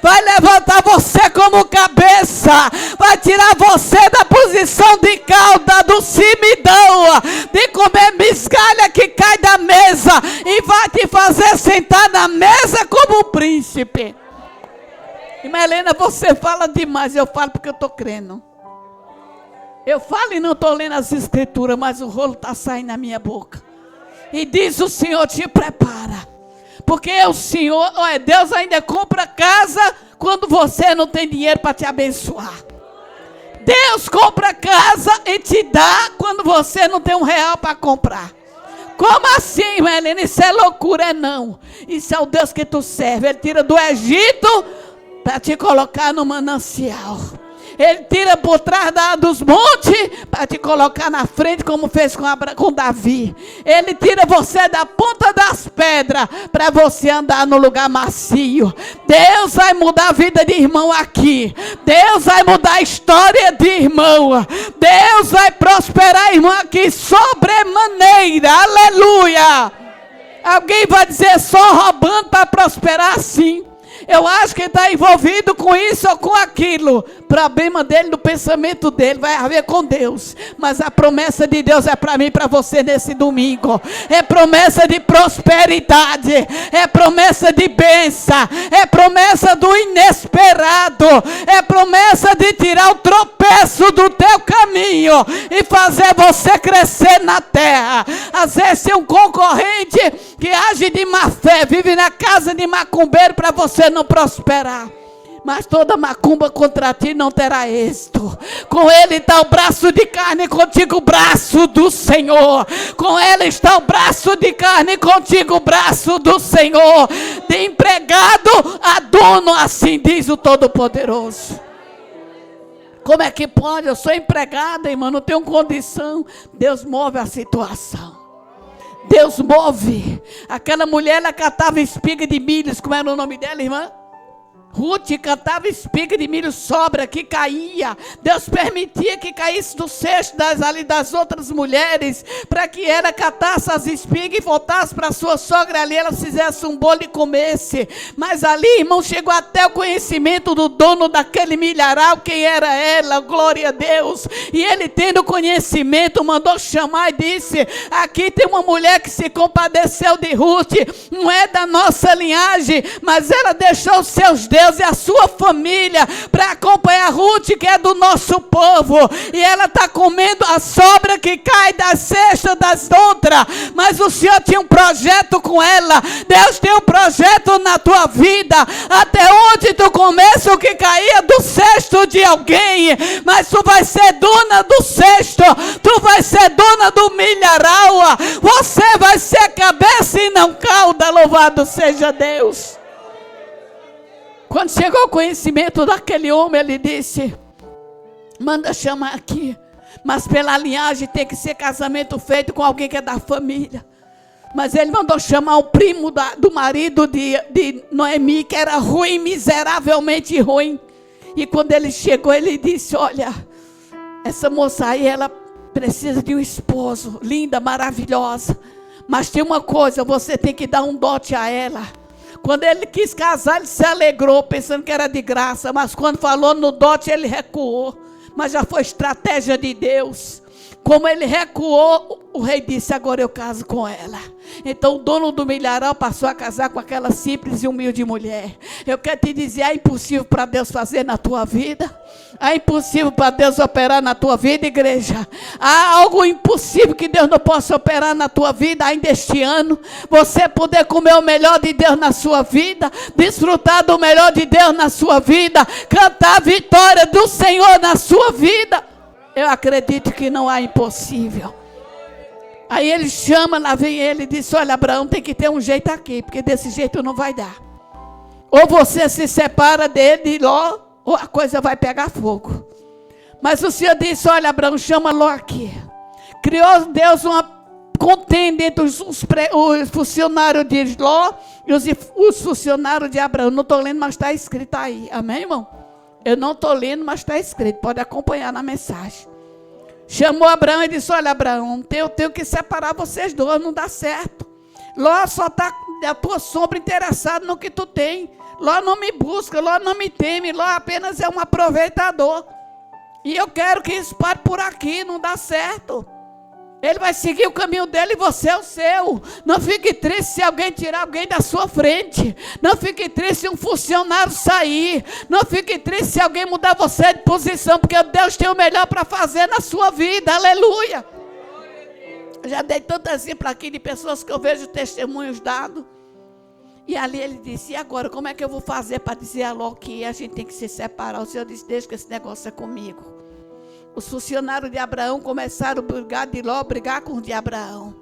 vai levantar você como cabeça, vai tirar você da posição de cauda, do cimidão, de comer migalha que cai da mesa, e vai te fazer sentar na mesa como um príncipe. E Helena, você fala demais. Eu falo porque eu estou crendo. Eu falo e não estou lendo as escrituras, mas o rolo está saindo na minha boca. E diz o Senhor: te prepara. Porque o Senhor, olha, Deus ainda compra casa quando você não tem dinheiro para te abençoar. Deus compra casa e te dá quando você não tem R$1 para comprar. Como assim, Helena? Isso é loucura, é não. Isso é o Deus que tu serve. Ele tira do Egito para te colocar no manancial. Ele tira por trás dos montes para te colocar na frente, como fez com Davi. Ele tira você da ponta das pedras para você andar no lugar macio. Deus vai mudar a vida de irmão aqui. Deus vai mudar a história de irmão. Deus vai prosperar irmão aqui sobremaneira. Aleluia. Alguém vai dizer: só roubando para prosperar? Sim. Eu acho que ele está envolvido com isso ou com aquilo. O problema dele, no pensamento dele, vai haver com Deus. Mas a promessa de Deus é para mim e para você nesse domingo. É promessa de prosperidade. É promessa de bênção. É promessa do inesperado. É promessa de tirar o tropeço do teu caminho e fazer você crescer na terra. Às vezes tem um concorrente que age de má fé, vive na casa de macumbeiro para você não prosperar. Mas toda macumba contra ti não terá êxito. Com ele está o braço de carne, contigo o braço do Senhor. Com ele está o braço de carne, contigo o braço do Senhor. De empregado a dono, assim diz o Todo-Poderoso. Como é que pode? Eu sou empregada, irmã, não tenho condição. Deus move a situação. Deus move. Aquela mulher, ela catava espiga de milhos. Como era o nome dela, irmã? Ruth cantava espiga de milho sobra que caía. Deus permitia que caísse do cesto das outras mulheres, para que ela catasse as espigas e voltasse para sua sogra ali, ela fizesse um bolo e comesse. Mas ali, irmão, chegou até o conhecimento do dono daquele milharal, quem era ela, glória a Deus. E ele, tendo conhecimento, mandou chamar e disse: aqui tem uma mulher que se compadeceu de Ruth, não é da nossa linhagem, mas ela deixou os seus deuses e a sua família para acompanhar Ruth, que é do nosso povo, e ela está comendo a sobra que cai das cestas das outras. Mas o Senhor tinha um projeto com ela. Deus tem um projeto na tua vida. Até onde tu começa o que caía do cesto de alguém, mas tu vai ser dona do cesto, tu vai ser dona do milharal, você vai ser cabeça e não cauda. Louvado seja Deus. Quando chegou o conhecimento daquele homem, ele disse: manda chamar aqui, mas pela linhagem tem que ser casamento feito com alguém que é da família. Mas ele mandou chamar o primo do marido de Noemi, que era ruim, miseravelmente ruim. E quando ele chegou, ele disse: olha, essa moça aí, ela precisa de um esposo, linda, maravilhosa. Mas tem uma coisa, você tem que dar um dote a ela. Quando ele quis casar, ele se alegrou, pensando que era de graça. Mas quando falou no dote, ele recuou. Mas já foi estratégia de Deus. Como ele recuou, o rei disse: agora eu caso com ela. Então o dono do milharal passou a casar com aquela simples e humilde mulher. Eu quero te dizer, é impossível para Deus fazer na tua vida. É impossível para Deus operar na tua vida, igreja. Há algo impossível que Deus não possa operar na tua vida ainda este ano. Você poder comer o melhor de Deus na sua vida, desfrutar do melhor de Deus na sua vida, cantar a vitória do Senhor na sua vida. Eu acredito que não há impossível. Aí ele chama, lá vem ele e disse: olha, Abraão, tem que ter um jeito aqui, porque desse jeito não vai dar. Ou você se separa dele de Ló, ou a coisa vai pegar fogo. Mas o Senhor disse: olha, Abraão, chama Ló aqui. Criou Deus uma contenda entre os funcionários de Ló e os funcionários de Abraão. Não estou lendo, mas está escrito aí. Amém, irmão? Eu não estou lendo, mas está escrito. Pode acompanhar na mensagem. Chamou Abraão e disse: olha, Abraão, eu tenho que separar vocês dois, não dá certo. Ló só está a tua sombra interessado no que tu tem. Ló não me busca, Ló não me teme, Ló apenas é um aproveitador. E eu quero que isso pare por aqui, não dá certo. Ele vai seguir o caminho dele e você é o seu. Não fique triste se alguém tirar alguém da sua frente. Não fique triste se um funcionário sair. Não fique triste se alguém mudar você de posição, porque Deus tem o melhor para fazer na sua vida. Aleluia. Eu já dei tanto exemplo aqui de pessoas que eu vejo testemunhos dados. E ali ele disse: e agora, como é que eu vou fazer para dizer a Ló que a gente tem que se separar? O Senhor disse: deixa que esse negócio é comigo. Os funcionários de Abraão começaram a brigar de Ló, brigar com os de Abraão.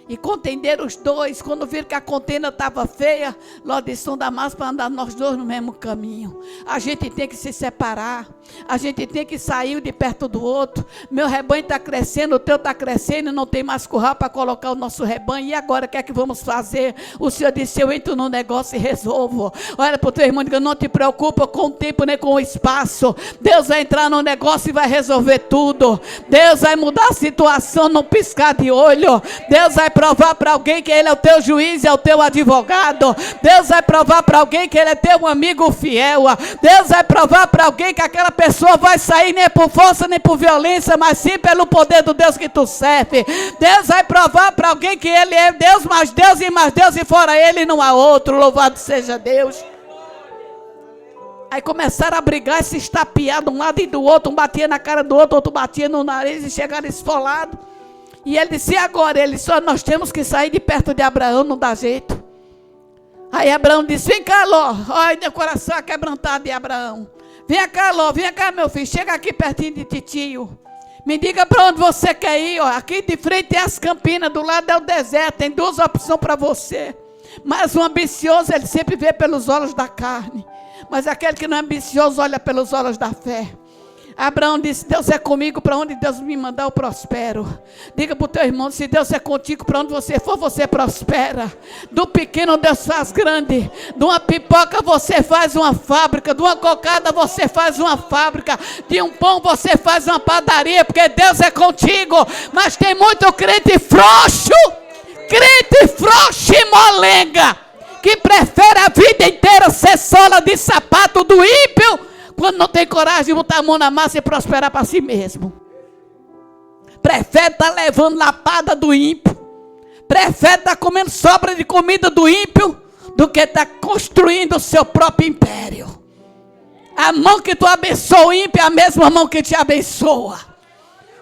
E contenderam os dois. Quando viram que a contenda estava feia, Ló disse: não dá mais para andar nós dois no mesmo caminho. A gente tem que se separar. A gente tem que sair de perto do outro. Meu rebanho está crescendo, o teu está crescendo, não tem mais curral para colocar o nosso rebanho. E agora o que é que vamos fazer? O Senhor disse: eu entro no negócio e resolvo. Olha para o teu irmão e diga: não te preocupa com o tempo nem com o espaço. Deus vai entrar no negócio e vai resolver tudo. Deus vai mudar a situação num piscar de olho. Deus vai provar para alguém que Ele é o teu juiz, é o teu advogado. Deus vai provar para alguém que Ele é teu amigo fiel. Deus vai provar para alguém que aquela pessoa vai sair nem por força nem por violência, mas sim pelo poder do Deus que tu serve. Deus vai provar para alguém que Ele é Deus, mais Deus e fora Ele não há outro. Louvado seja Deus. Aí começaram a brigar, se estapear de um lado e do outro. Um batia na cara do outro batia no nariz e chegaram esfolados. E ele disse: e agora? Ele disse: nós temos que sair de perto de Abraão, não dá jeito. Aí Abraão disse, vem cá, Ló. Olha, meu coração é quebrantado de Abraão. Vem cá, Ló, vem cá, meu filho. Chega aqui pertinho de titio. Me diga para onde você quer ir. Ó. Aqui de frente é as campinas, do lado é o deserto. Tem duas opções para você. Mas o ambicioso, ele sempre vê pelos olhos da carne. Mas aquele que não é ambicioso, olha pelos olhos da fé. Abraão disse, Deus é comigo, para onde Deus me mandar eu prospero. Diga para o teu irmão, se Deus é contigo, para onde você for, você prospera. Do pequeno Deus faz grande. De uma pipoca você faz uma fábrica. De uma cocada você faz uma fábrica. De um pão você faz uma padaria, porque Deus é contigo. Mas tem muito crente frouxo e molenga, que prefere a vida inteira ser sola de sapato do ímpio, quando não tem coragem de botar a mão na massa e prosperar para si mesmo. Prefere estar levando lapada do ímpio. Prefere estar comendo sobra de comida do ímpio do que estar construindo o seu próprio império. A mão que tu abençoa o ímpio é a mesma mão que te abençoa.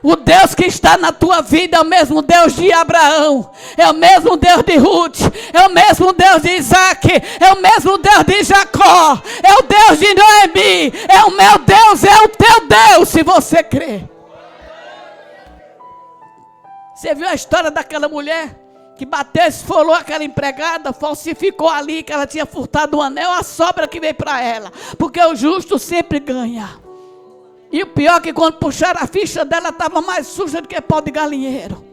O Deus que está na tua vida é o mesmo Deus de Abraão, é o mesmo Deus de Ruth, é o mesmo Deus de Isaac, é o mesmo Deus de Jacó, é o Deus de Noemi, é o meu Deus, é o teu Deus, se você crê. Você viu a história daquela mulher que bateu, esfolou aquela empregada, falsificou ali que ela tinha furtado o anel, a sobra que veio para ela, porque o justo sempre ganha. E o pior é que quando puxaram a ficha dela, estava mais suja do que pau de galinheiro.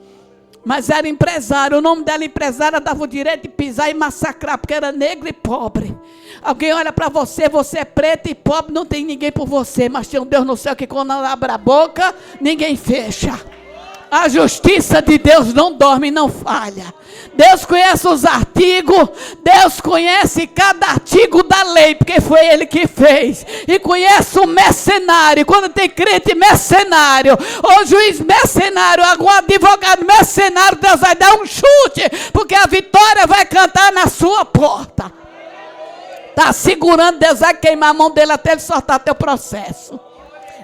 Mas era empresário, o nome dela empresária dava o direito de pisar e massacrar, porque era negra e pobre. Alguém olha para você, você é preto e pobre, não tem ninguém por você, mas tem um Deus no céu que quando ela abre a boca, ninguém fecha. A justiça de Deus não dorme e não falha. Deus conhece os artigos, Deus conhece cada artigo da lei, porque foi Ele que fez. E conhece o mercenário, quando tem crente mercenário, ou juiz mercenário, algum advogado mercenário, Deus vai dar um chute, porque a vitória vai cantar na sua porta. Está segurando, Deus vai queimar a mão dele até ele soltar teu processo.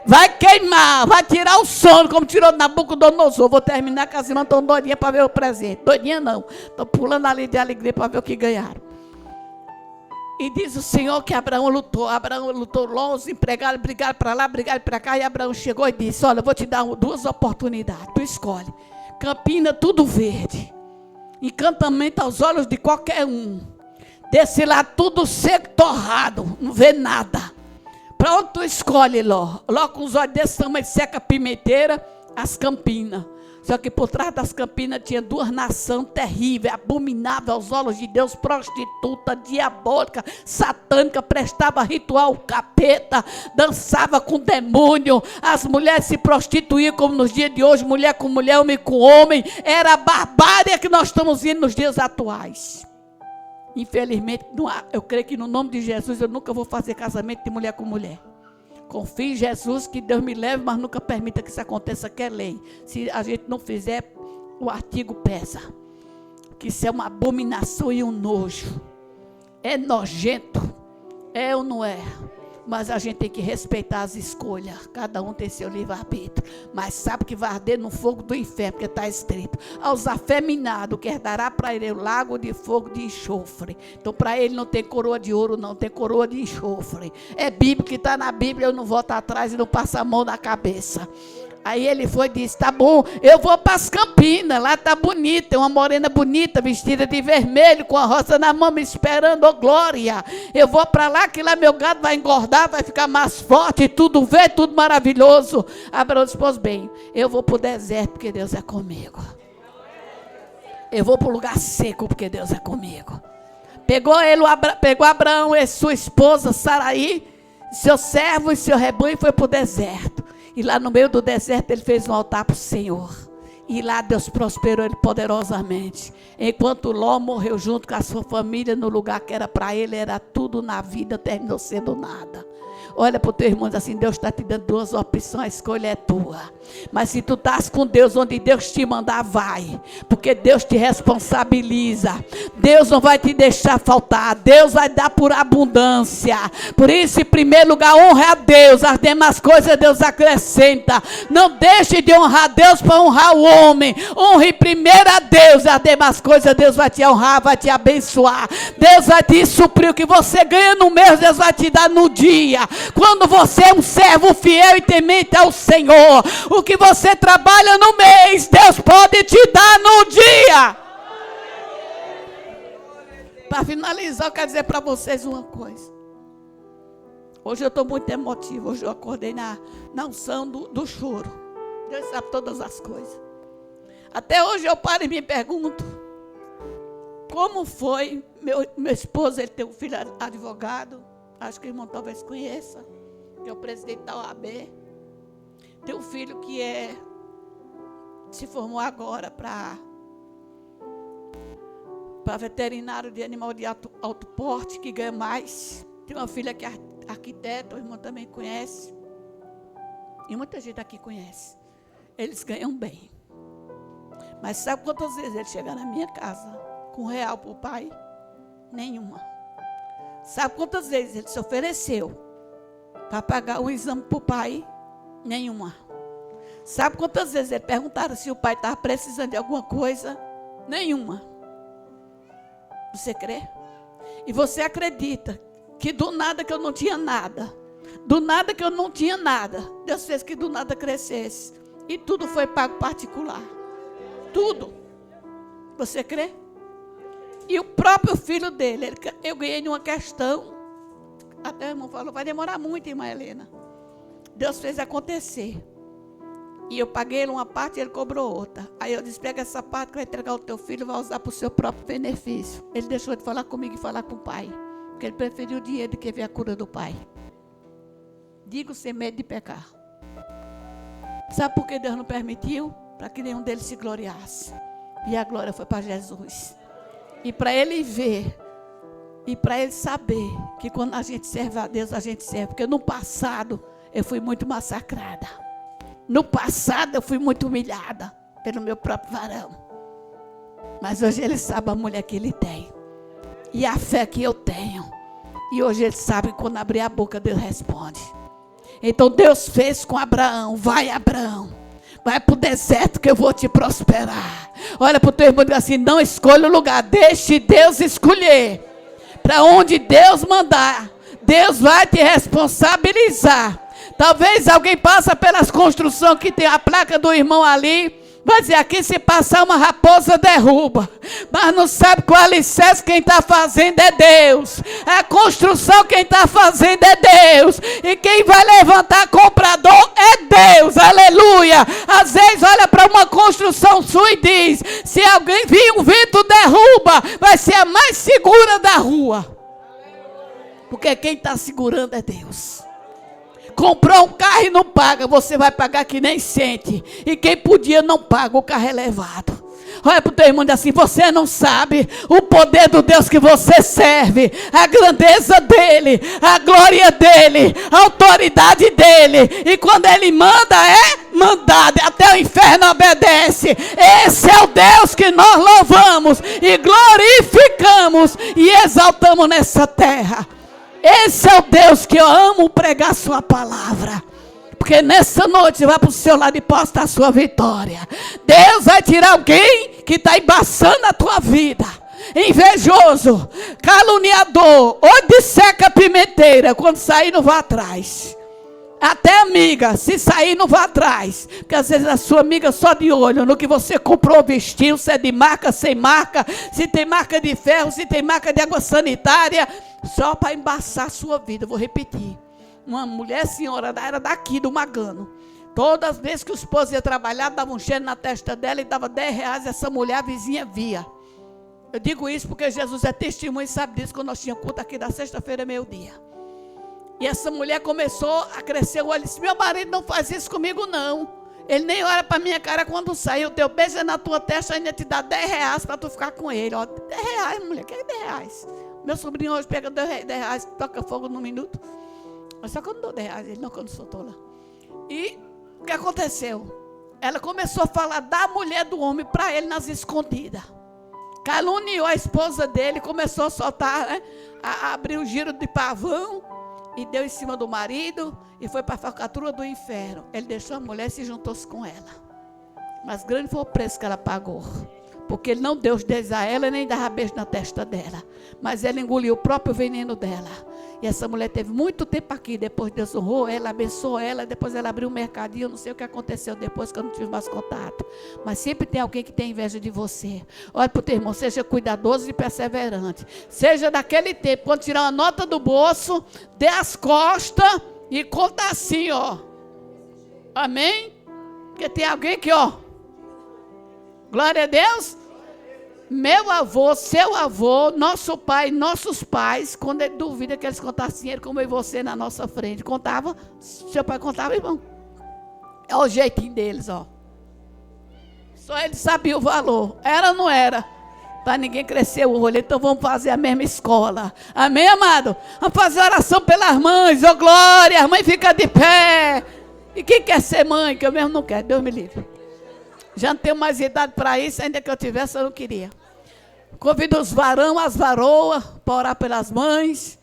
Vai queimar, vai tirar o sono, como tirou Nabucodonosor. Vou terminar com as irmãs tão doidinhas para ver o presente. Doidinha não, estão pulando ali de alegria para ver o que ganharam. E diz o Senhor que Abraão lutou longe, empregados, brigaram para lá, brigaram para cá. E Abraão chegou e disse, olha, eu vou te dar duas oportunidades, tu escolhe. Campina tudo verde, encantamento aos olhos de qualquer um. Desse lá tudo seco, torrado, não vê nada. Para onde tu escolhe, Ló? Ló com os olhos desse tamanho, seca a pimenteira, as campinas. Só que por trás das campinas tinha duas nações terríveis, abomináveis aos olhos de Deus, prostituta, diabólica, satânica, prestava ritual capeta, dançava com demônio. As mulheres se prostituíam como nos dias de hoje, mulher com mulher, homem com homem. Era a barbárie que nós estamos vendo nos dias atuais. Infelizmente, eu creio que no nome de Jesus eu nunca vou fazer casamento de mulher com mulher. Confio em Jesus que Deus me leve, mas nunca permita que isso aconteça, que é lei. Se a gente não fizer, o artigo pesa. Que isso é uma abominação e um nojo. É nojento. É ou não é? Mas a gente tem que respeitar as escolhas. Cada um tem seu livre-arbítrio. Mas sabe que vai arder no fogo do inferno, porque está escrito. Aos afeminados, que dará para ele o lago de fogo de enxofre. Então para ele não tem coroa de ouro, não. Tem coroa de enxofre. É Bíblia que está na Bíblia. Eu não volto atrás e não passo a mão na cabeça. Aí ele foi e disse, tá bom, eu vou para as Campinas, lá tá bonita, tem uma morena bonita, vestida de vermelho, com a rosa na mão, me esperando, oh glória. Eu vou para lá, que lá meu gado vai engordar, vai ficar mais forte, tudo verde, tudo maravilhoso. Abraão disse, pois bem, eu vou para o deserto, porque Deus é comigo. Eu vou para o lugar seco, porque Deus é comigo. Pegou Abraão e sua esposa, Saraí, seu servo e seu rebanho, e foi para o deserto. E lá no meio do deserto ele fez um altar para o Senhor. E lá Deus prosperou ele poderosamente. Enquanto Ló morreu junto com a sua família no lugar que era para ele, era tudo na vida, terminou sendo nada. Olha para o teu irmão e diz assim, Deus está te dando 2 opções, a escolha é tua. Mas se tu estás com Deus, onde Deus te mandar, vai. Porque Deus te responsabiliza. Deus não vai te deixar faltar. Deus vai dar por abundância. Por isso, em primeiro lugar, honra a Deus. As demais coisas Deus acrescenta. Não deixe de honrar a Deus para honrar o homem. Honre primeiro a Deus. As demais coisas Deus vai te honrar, vai te abençoar. Deus vai te suprir. O que você ganha no mês, Deus vai te dar no dia. Quando você é um servo fiel e temente ao Senhor, o que você trabalha no mês, Deus pode te dar no dia. Para finalizar, eu quero dizer para vocês uma coisa. Hoje eu estou muito emotiva. Hoje eu acordei na unção do choro. Deus sabe todas as coisas. Até hoje eu paro e me pergunto, como foi, meu esposo, ele tem um filho advogado, acho que o irmão talvez conheça, que é o presidente da OAB. Tem um filho que se formou agora para veterinário de animal de alto porte, que ganha mais. Tem uma filha que é arquiteta, o irmão também conhece. E muita gente aqui conhece. Eles ganham bem. Mas sabe quantas vezes ele chega na minha casa com R$1 para o pai? Nenhuma. Sabe quantas vezes ele se ofereceu para pagar o exame para o pai? Nenhuma. Sabe quantas vezes ele perguntaram se o pai estava precisando de alguma coisa? Nenhuma. Você crê? E você acredita que do nada que eu não tinha nada, do nada que eu não tinha nada, Deus fez que do nada crescesse. E tudo foi pago particular. Tudo. Você crê? E o próprio filho dele, eu ganhei numa questão, até o irmão falou, vai demorar muito, irmã Helena. Deus fez acontecer. E eu paguei ele uma parte e ele cobrou outra. Aí eu disse, pega essa parte que vai entregar o teu filho, vai usar para o seu próprio benefício. Ele deixou de falar comigo e falar com o pai. Porque ele preferiu o dinheiro do que ver a cura do pai. Digo sem medo de pecar. Sabe por que Deus não permitiu? Para que nenhum deles se gloriasse. E a glória foi para Jesus. E para ele ver, e para ele saber que quando a gente serve a Deus, a gente serve. Porque no passado eu fui muito massacrada. No passado eu fui muito humilhada pelo meu próprio varão. Mas hoje ele sabe a mulher que ele tem. E a fé que eu tenho. E hoje ele sabe que quando abrir a boca, Deus responde. Então Deus fez com Abraão. Vai, Abraão. Vai para o deserto que eu vou te prosperar. Olha para o teu irmão e diz assim, não escolha o lugar. Deixe Deus escolher. Para onde Deus mandar, Deus vai te responsabilizar. Talvez alguém passa pelas construções que tem a placa do irmão ali. Vai dizer, aqui se passar uma raposa derruba. Mas não sabe qual alicerce quem está fazendo é Deus. A construção quem está fazendo é Deus. E quem vai levantar comprador é Deus. Aleluia. Às vezes olha para uma construção sua e diz, se alguém vir um vento derruba, vai ser a mais segura da rua. Porque quem está segurando é Deus. Comprou um carro e não paga, você vai pagar que nem sente. E quem podia não paga, o carro é levado. Olha para o teu irmão e diz assim, você não sabe o poder do Deus que você serve, a grandeza dele, a glória dele, a autoridade dele. E quando ele manda, é mandado, até o inferno obedece. Esse é o Deus que nós louvamos e glorificamos e exaltamos nessa terra. Esse é o Deus que eu amo pregar a sua palavra. Porque nessa noite vai para o seu lado e posta a sua vitória. Deus vai tirar alguém que está embaçando a tua vida. Invejoso, caluniador, ou de seca pimenteira. Quando sair não vá atrás. Até amiga, se sair não vá atrás. Porque às vezes a sua amiga só de olho no que você comprou, vestiu, se é de marca, sem marca, se tem marca de ferro, se tem marca de água sanitária, só para embaçar a sua vida. Vou repetir. Uma mulher senhora era daqui do Magano. Todas as vezes que o esposo ia trabalhar, dava um cheiro na testa dela e dava R$10, essa mulher, a vizinha via. Eu digo isso porque Jesus é testemunho e sabe disso, quando nós tínhamos culto aqui da sexta-feira, meio-dia. E essa mulher começou a crescer o olho e disse, meu marido não faz isso comigo não. Ele nem olha para minha cara quando sai. O teu beijo é na tua testa, ainda te dá R$10 para tu ficar com ele. Ó, R$10, mulher, que é R$10? Meu sobrinho hoje pega R$10, toca fogo num minuto. Mas só que eu não dou 10 reais, ele não, quando soltou lá. E o que aconteceu? Ela começou a falar da mulher do homem para ele nas escondidas. Caluniou a esposa dele, começou a soltar, né, a abrir o giro de pavão e deu em cima do marido e foi para a falcatrua do inferno. Ele deixou a mulher e se juntou-se com ela. Mas grande foi o preço que ela pagou. Porque ele não deu os dedos a ela, nem dava beijo na testa dela. Mas ela engoliu o próprio veneno dela. E essa mulher teve muito tempo aqui. Depois Deus honrou ela, abençoou ela. Depois ela abriu um mercadinho. Eu não sei o que aconteceu depois, que eu não tive mais contato. Mas sempre tem alguém que tem inveja de você. Olha para o teu irmão, seja cuidadoso e perseverante. Seja daquele tempo, quando tirar uma nota do bolso, dê as costas e conta assim, ó. Amém? Porque tem alguém que, ó. Glória a Deus. Meu avô, seu avô, nosso pai, nossos pais, quando ele duvida que eles contassem dinheiro como eu e você na nossa frente, contava, seu pai contava, irmão. É o jeitinho deles, ó. Só ele sabia o valor. Era ou não era? Para ninguém crescer o olho, então vamos fazer a mesma escola. Amém, amado? Vamos fazer oração pelas mães, ô glória, as mães ficam de pé. E quem quer ser mãe, que eu mesmo não quero, Deus me livre. Já não tenho mais idade para isso, ainda que eu tivesse, eu não queria. Convido os varão, as varoas, para orar pelas mães.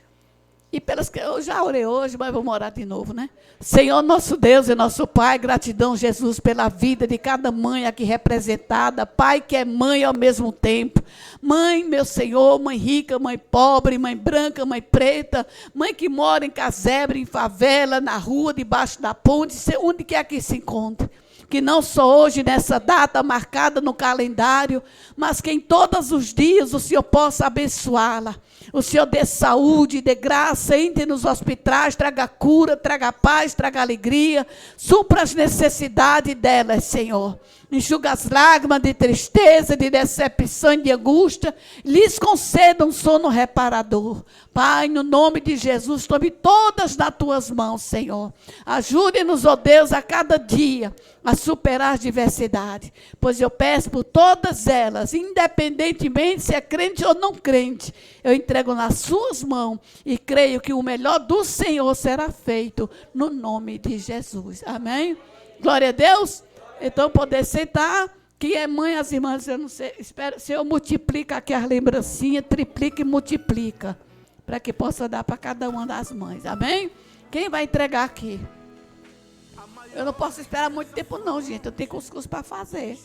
E pelas que eu já orei hoje, mas vamos orar de novo, né? Senhor, nosso Deus e nosso Pai, gratidão, Jesus, pela vida de cada mãe aqui representada. Pai que é mãe ao mesmo tempo. Mãe, meu Senhor, mãe rica, mãe pobre, mãe branca, mãe preta. Mãe que mora em casebre, em favela, na rua, debaixo da ponte, onde quer que se encontre. Que não só hoje, nessa data marcada no calendário, mas que em todos os dias o Senhor possa abençoá-la. O Senhor dê saúde, dê graça, entre nos hospitais, traga cura, traga paz, traga alegria, supra as necessidades delas, Senhor. Enxuga as lágrimas de tristeza, de decepção e de angústia, lhes conceda um sono reparador. Pai, no nome de Jesus, tome todas nas tuas mãos, Senhor. Ajude-nos, ó Deus, a cada dia a superar as diversidades, pois eu peço por todas elas, independentemente se é crente ou não crente, eu entrego nas suas mãos e creio que o melhor do Senhor será feito no nome de Jesus. Amém? Glória a Deus. Então, poder sentar, quem é mãe, as irmãs, eu não sei, espero, Senhor, multiplica aqui as lembrancinhas, triplica e multiplica, para que possa dar para cada uma das mães, amém? Quem vai entregar aqui? Eu não posso esperar muito tempo não, gente, eu tenho cuscuz para fazer.